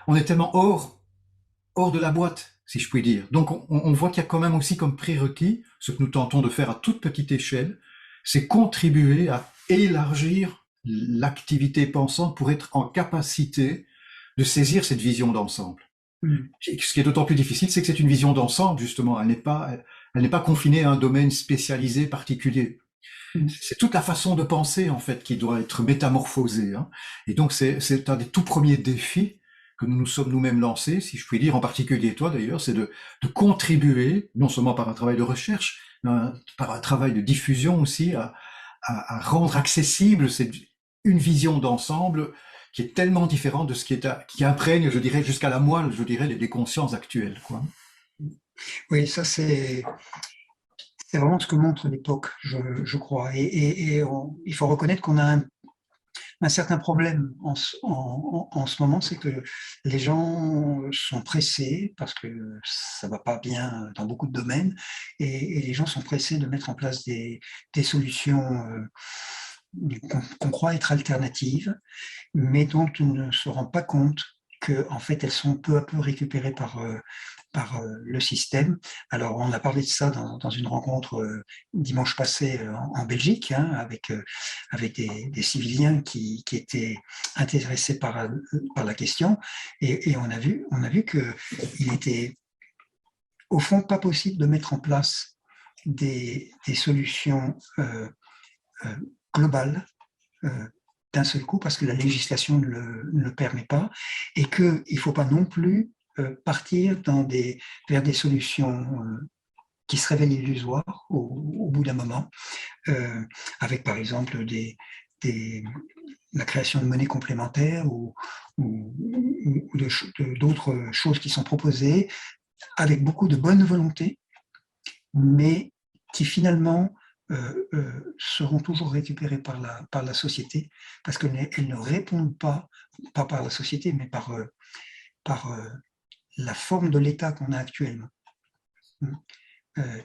A: on est tellement hors de la boîte, si je puis dire. Donc on voit qu'il y a quand même aussi comme prérequis, ce que nous tentons de faire à toute petite échelle, c'est contribuer à élargir l'activité pensante pour être en capacité de saisir cette vision d'ensemble.
B: Mm.
A: Ce qui est d'autant plus difficile, c'est que c'est une vision d'ensemble, justement. Elle n'est pas confinée à un domaine spécialisé particulier.
B: Mm.
A: C'est toute la façon de penser, en fait, qui doit être métamorphosée, hein. Et donc, c'est un des tout premiers défis que nous nous sommes nous-mêmes lancés, si je puis dire, en particulier toi d'ailleurs, c'est de contribuer, non seulement par un travail de recherche, mais par un travail de diffusion aussi, à rendre accessible une vision d'ensemble qui est tellement différente de ce qui imprègne, je dirais, jusqu'à la moelle, je dirais, les consciences actuelles, quoi.
B: Oui, ça c'est vraiment ce que montre l'époque, je crois. Il faut reconnaître qu'on a un certain problème en ce moment, c'est que les gens sont pressés, parce que ça va pas bien dans beaucoup de domaines, et les gens sont pressés de mettre en place des solutions qu'on croit être alternatives, mais dont on ne se rend pas compte qu'en fait, elles sont peu à peu récupérées par le système. Alors, on a parlé de ça dans une rencontre dimanche passé en Belgique, hein, avec des civiliens qui étaient intéressés par la question, et on a vu qu'il était au fond pas possible de mettre en place des solutions euh, globales euh, d'un seul coup parce que la législation ne le permet pas, et qu'il ne faut pas non plus partir vers des solutions qui se révèlent illusoires au bout d'un moment, avec par exemple des, la création de monnaies complémentaires ou d'autres choses qui sont proposées avec beaucoup de bonne volonté, mais qui finalement seront toujours récupérées par la société, parce qu'elles ne répondent pas par la société, mais par la forme de l'État qu'on a actuellement. Euh,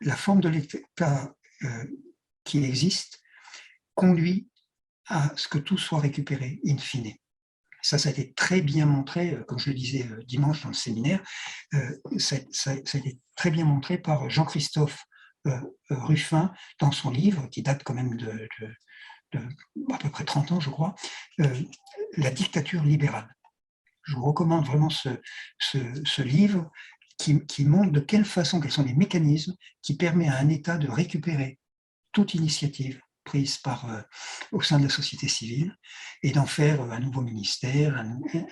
B: la forme de l'État qui existe conduit à ce que tout soit récupéré in fine. Ça a été très bien montré, comme je le disais dimanche dans le séminaire, ça a été très bien montré par Jean-Christophe Ruffin dans son livre, qui date quand même de à peu près 30 ans, je crois, La dictature libérale. Je vous recommande vraiment ce livre qui montre de quelle façon, quels sont les mécanismes qui permettent à un État de récupérer toute initiative prise au sein de la société civile et d'en faire un nouveau ministère,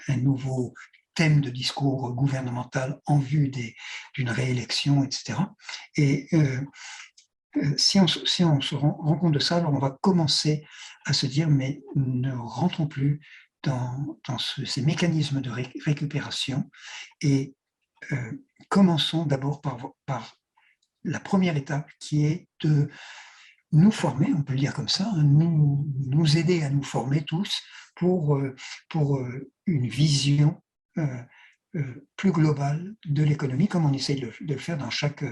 B: un nouveau thème de discours gouvernemental en vue d'une réélection, etc. Et si on se rend compte de ça, alors on va commencer à se dire, mais ne rentrons plus dans ces mécanismes de récupération et commençons d'abord par la première étape qui est de nous former, on peut le dire comme ça, hein, nous aider à nous former tous pour une vision plus globale de l'économie, comme on essaye de le faire dans chaque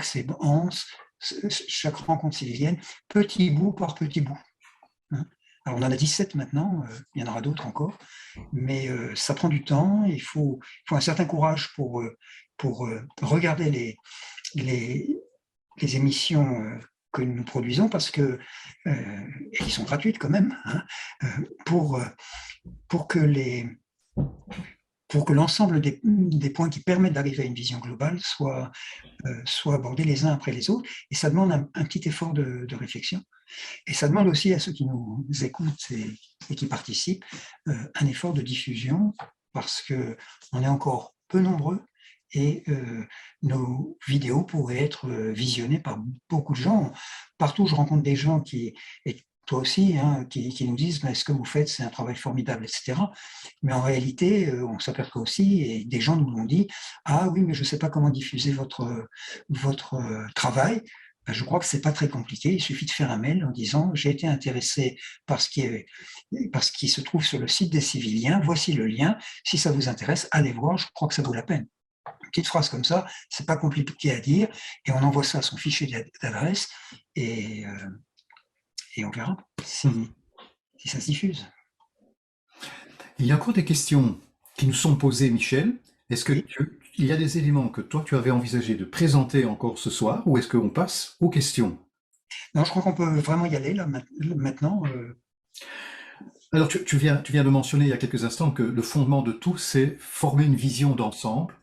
B: séance, chaque rencontre civilienne, petit bout par petit bout. Hein. Alors on en a 17 maintenant, il y en aura d'autres encore, mais ça prend du temps, il faut un certain courage pour regarder les émissions que nous produisons, parce que, et qui sont gratuites quand même, hein, pour, pour que l'ensemble des points qui permettent d'arriver à une vision globale soient abordés les uns après les autres. Et ça demande un petit effort de réflexion. Et ça demande aussi à ceux qui nous écoutent et qui participent un effort de diffusion, parce qu'on est encore peu nombreux et nos vidéos pourraient être visionnées par beaucoup de gens. Partout, je rencontre des gens et toi aussi, hein, qui nous disent « ce que vous faites, c'est un travail formidable, etc. » Mais en réalité, on s'aperçoit aussi, et des gens nous l'ont dit, « Ah oui, mais je ne sais pas comment diffuser votre travail. » Ben, je crois que ce n'est pas très compliqué, il suffit de faire un mail en disant « J'ai été intéressé par ce qui se trouve sur le site des civiliens, voici le lien, si ça vous intéresse, allez voir, je crois que ça vaut la peine. » Une petite phrase comme ça, c'est pas compliqué à dire, et on envoie ça à son fichier d'adresse, et on verra si ça se diffuse.
A: Il y a encore des questions qui nous sont posées, Michel. Est-ce que
B: Oui.
A: il y a des éléments que toi tu avais envisagé de présenter encore ce soir, ou est-ce qu'on passe aux questions?
B: Non, je crois qu'on peut vraiment y aller là maintenant.
A: Alors, tu viens de mentionner il y a quelques instants que le fondement de tout, c'est former une vision d'ensemble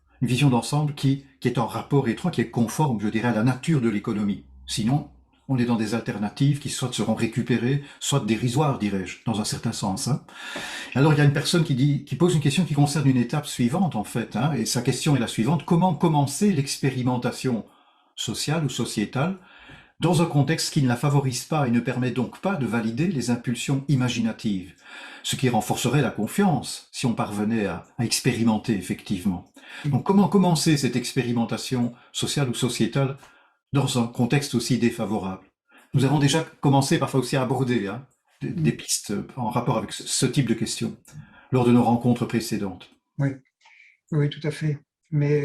A: qui est en rapport étroit, qui est conforme, je dirais, à la nature de l'économie. Sinon, on est dans des alternatives qui soit seront récupérées, soit dérisoires, dirais-je, dans un certain sens. Hein. Alors, il y a une personne qui pose une question qui concerne une étape suivante, en fait, hein, et sa question est la suivante. Comment commencer l'expérimentation sociale ou sociétale dans un contexte qui ne la favorise pas et ne permet donc pas de valider les impulsions imaginatives, ce qui renforcerait la confiance si on parvenait à expérimenter effectivement. Donc comment commencer cette expérimentation sociale ou sociétale dans un contexte aussi défavorable? Nous avons déjà commencé parfois aussi à aborder hein, des pistes en rapport avec ce type de questions lors de nos rencontres précédentes.
B: Oui, oui, tout à fait. Mais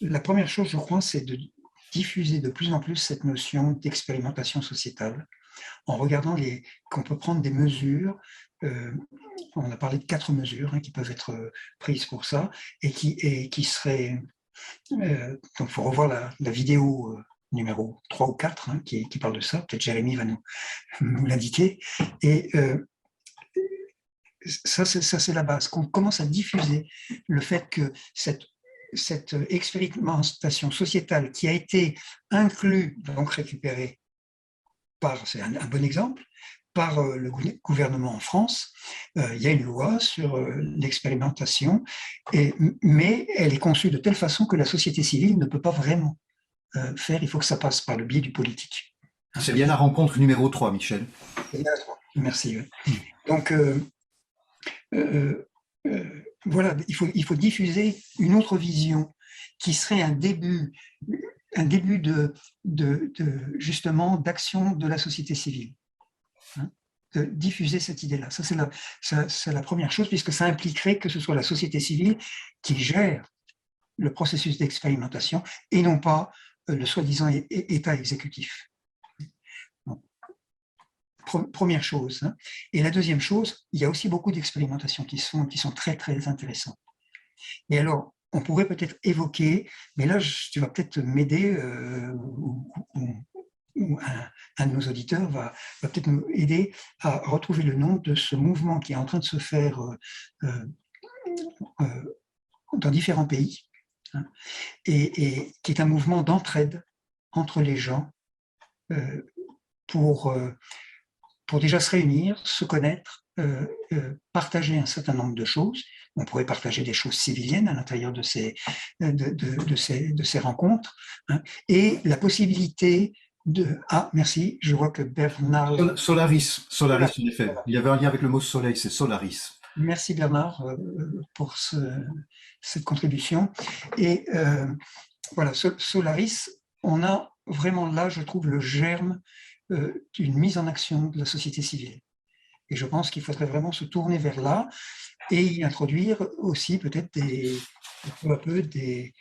B: la première chose, je crois, c'est de diffuser de plus en plus cette notion d'expérimentation sociétale en regardant qu'on peut prendre des mesures. On a parlé de 4 mesures hein, qui peuvent être prises pour ça et qui seraient. Donc, il faut revoir la vidéo numéro 3 ou 4 hein, qui parle de ça. Peut-être Jérémy va nous l'indiquer. Et ça, c'est la base. Qu'on commence à diffuser le fait que cette expérimentation sociétale qui a été inclue, donc récupérée c'est un bon exemple, par le gouvernement en France. Il y a une loi sur l'expérimentation, mais elle est conçue de telle façon que la société civile ne peut pas vraiment faire, il faut que ça passe par le biais du politique.
A: C'est bien la rencontre numéro 3, Michel.
B: Merci. Donc, voilà, il faut diffuser une autre vision qui serait un début justement d'action de la société civile. Hein, de diffuser cette idée-là. Ça, c'est la première chose, puisque ça impliquerait que ce soit la société civile qui gère le processus d'expérimentation et non pas le soi-disant État exécutif. Bon. Première chose. Hein. Et la deuxième chose, il y a aussi beaucoup d'expérimentations qui sont très, très intéressantes. Et alors, on pourrait peut-être évoquer, mais là, tu vas peut-être m'aider, ou un de nos auditeurs va peut-être nous aider à retrouver le nom de ce mouvement qui est en train de se faire dans différents pays, hein, et qui est un mouvement d'entraide entre les gens pour déjà se réunir, se connaître, partager un certain nombre de choses. On pourrait partager des choses civiliennes à l'intérieur de ces rencontres, hein, et la possibilité de... Ah, merci, je vois que Bernard...
A: Solaris, en effet. Il y avait un lien avec le mot soleil, c'est Solaris.
B: Merci Bernard pour cette contribution. Et voilà, Solaris, on a vraiment là, je trouve, le germe d'une mise en action de la société civile. Et je pense qu'il faudrait vraiment se tourner vers là et y introduire aussi peut-être peu à peu des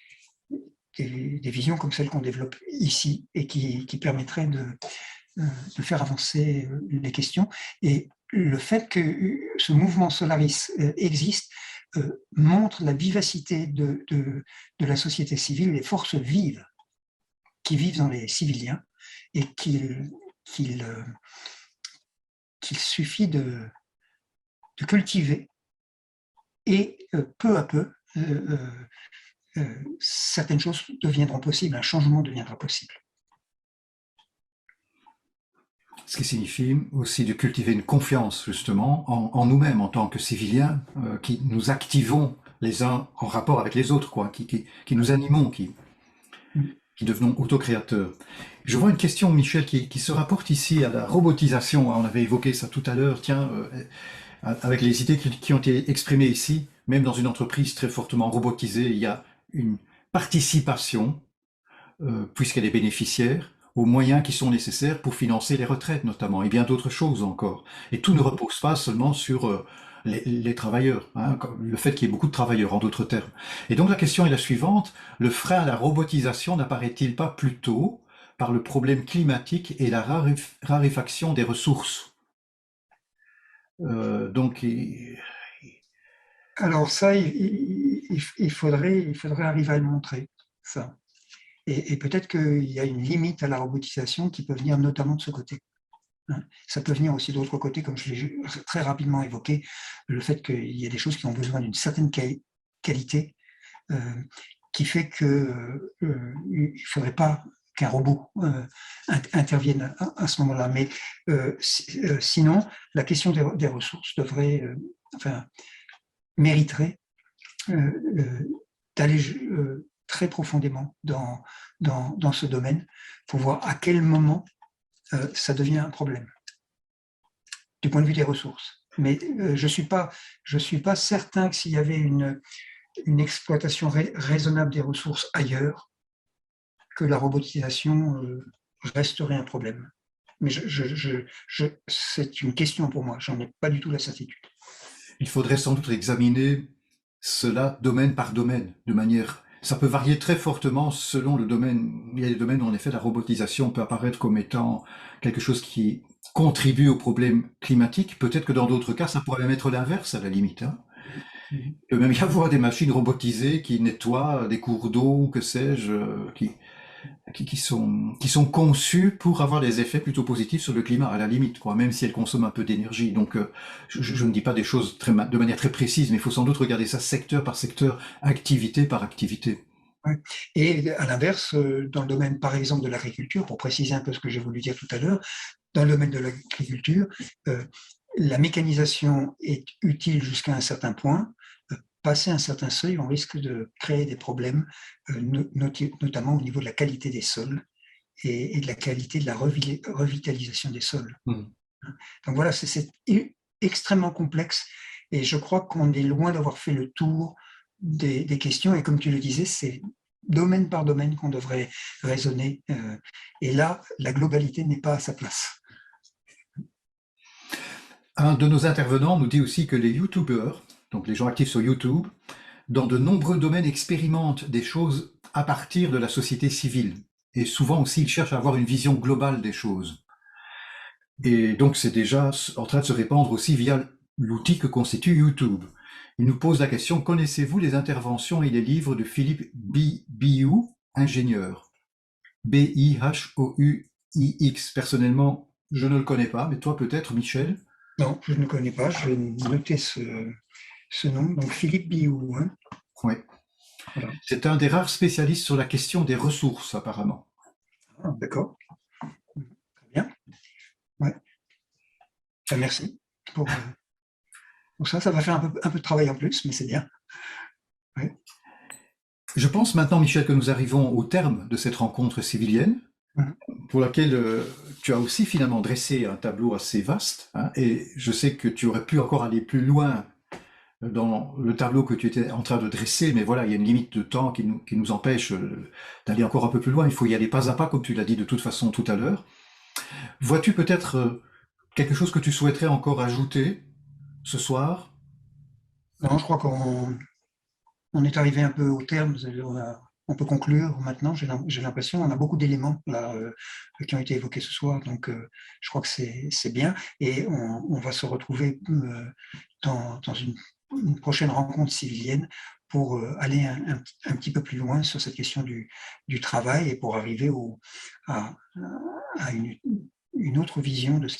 B: visions comme celles qu'on développe ici et qui permettraient de faire avancer les questions. Et le fait que ce mouvement Solaris existe montre la vivacité de la société civile, les forces vives qui vivent dans les civiliens et qu'il suffit de cultiver et peu à peu certaines choses deviendront possibles, un changement deviendra possible.
A: Ce qui signifie aussi de cultiver une confiance justement en nous-mêmes en tant que civiliens, qui nous activons les uns en rapport avec les autres, quoi, qui nous animons, qui devenons autocréateurs. Je vois une question, Michel, qui se rapporte ici à la robotisation. On avait évoqué ça tout à l'heure, tiens, avec les idées qui ont été exprimées ici, même dans une entreprise très fortement robotisée, il y a une participation, puisqu'elle est bénéficiaire, aux moyens qui sont nécessaires pour financer les retraites notamment, et bien d'autres choses encore. Et tout ne repose pas seulement sur les travailleurs, hein, le fait qu'il y ait beaucoup de travailleurs en d'autres termes. Et donc la question est la suivante, le frein à la robotisation n'apparaît-il pas plutôt par le problème climatique et la raréfaction des ressources? Donc,
B: Alors ça, il faudrait arriver à le montrer, ça. Et peut-être qu'il y a une limite à la robotisation qui peut venir notamment de ce côté. Ça peut venir aussi d'autres côtés, comme je l'ai très rapidement évoqué, le fait qu'il y a des choses qui ont besoin d'une certaine qualité, qui fait qu'il ne faudrait pas qu'un robot intervienne à ce moment-là. Mais sinon, la question des ressources devrait, mériterait d'aller très profondément dans ce domaine pour voir à quel moment ça devient un problème du point de vue des ressources. Mais je suis pas certain que s'il y avait une exploitation raisonnable des ressources ailleurs, que la robotisation resterait un problème. Mais c'est une question pour moi, j'en ai pas du tout la certitude.
A: Il faudrait sans doute examiner cela domaine par domaine, de manière... Ça peut varier très fortement selon le domaine. Il y a des domaines où, en effet, la robotisation peut apparaître comme étant quelque chose qui contribue au problème climatique. Peut-être que dans d'autres cas, ça pourrait même être l'inverse, à la limite, hein. Il peut même y avoir des machines robotisées qui nettoient des cours d'eau, que sais-je, qui sont conçues pour avoir des effets plutôt positifs sur le climat, à la limite, quoi, même si elles consomment un peu d'énergie. Donc, je ne dis pas des choses de manière très précise, mais il faut sans doute regarder ça secteur par secteur, activité par activité.
B: Ouais. Et à l'inverse, dans le domaine, par exemple, de l'agriculture, pour préciser un peu ce que j'ai voulu dire tout à l'heure, dans le domaine de l'agriculture, la mécanisation est utile jusqu'à un certain point. Passer un certain seuil, on risque de créer des problèmes, notamment au niveau de la qualité des sols et de la qualité de la revitalisation des sols.
A: Mmh.
B: Donc voilà, c'est extrêmement complexe et je crois qu'on est loin d'avoir fait le tour des questions. Et comme tu le disais, c'est domaine par domaine qu'on devrait raisonner. Et là, la globalité n'est pas à sa place.
A: Un de nos intervenants nous dit aussi que les YouTubers, donc les gens actifs sur YouTube, dans de nombreux domaines expérimentent des choses à partir de la société civile. Et souvent aussi, ils cherchent à avoir une vision globale des choses. Et donc, c'est déjà en train de se répandre aussi via l'outil que constitue YouTube. Il nous pose la question, connaissez-vous les interventions et les livres de Philippe Biou, ingénieur? Bihouix. Personnellement, je ne le connais pas, mais toi peut-être, Michel?
B: Non, je ne connais pas. Je vais noter ce nom. Donc Philippe Biou. Hein.
A: Oui.
B: Voilà.
A: C'est un des rares spécialistes sur la question des ressources, apparemment.
B: Ah, d'accord. Très bien. Ouais. Merci pour ça. Ça va faire un peu de travail en plus, mais c'est bien. Ouais.
A: Je pense maintenant, Michel, que nous arrivons au terme de cette rencontre civilienne, pour laquelle tu as aussi finalement dressé un tableau assez vaste, hein, et je sais que tu aurais pu encore aller plus loin dans le tableau que tu étais en train de dresser, mais voilà, il y a une limite de temps qui nous empêche d'aller encore un peu plus loin. Il faut y aller pas à pas, comme tu l'as dit de toute façon tout à l'heure. Vois-tu peut-être quelque chose que tu souhaiterais encore ajouter ce soir?
B: Non, je crois qu'on est arrivé un peu au terme. On peut conclure maintenant. J'ai l'impression, on a beaucoup d'éléments là qui ont été évoqués ce soir, donc je crois que c'est bien. Et on va se retrouver dans une prochaine rencontre civilienne pour aller un petit peu plus loin sur cette question du travail et pour arriver à une autre vision de ce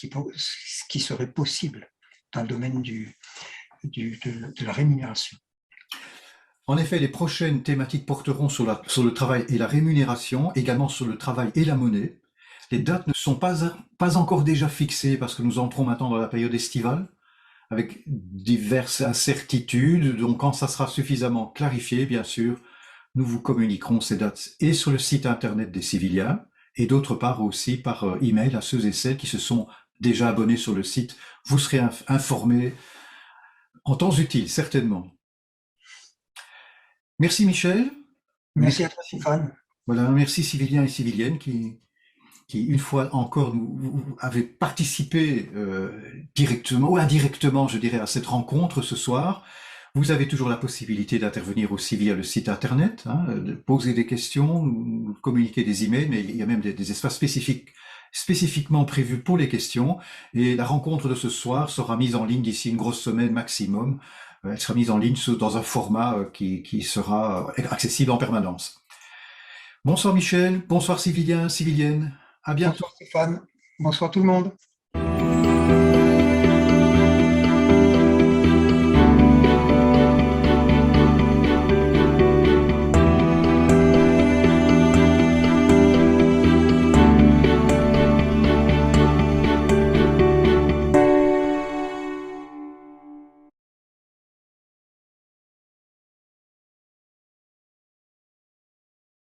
B: qui serait possible dans le domaine de la rémunération.
A: En effet, les prochaines thématiques porteront sur le travail et la rémunération, également sur le travail et la monnaie. Les dates ne sont pas encore déjà fixées parce que nous entrons maintenant dans la période estivale, avec diverses incertitudes. Donc, quand ça sera suffisamment clarifié, bien sûr, nous vous communiquerons ces dates et sur le site internet des Civiliens, et d'autre part aussi par email à ceux et celles qui se sont déjà abonnés sur le site. Vous serez informés en temps utile, certainement. Merci Michel.
B: Merci à toi Stéphane.
A: Voilà, merci civiliens et civiliennes qui une fois encore vous avez participé directement ou indirectement, je dirais, à cette rencontre ce soir. Vous avez toujours la possibilité d'intervenir aussi via le site internet, hein, de poser des questions, communiquer des emails, mais il y a même des espaces spécifiquement prévus pour les questions. Et la rencontre de ce soir sera mise en ligne d'ici une grosse semaine maximum. Elle sera mise en ligne dans un format qui sera accessible en permanence. Bonsoir Michel, bonsoir Civilien, Civilienne, à bientôt.
B: Bonsoir Stéphane, bonsoir tout le monde.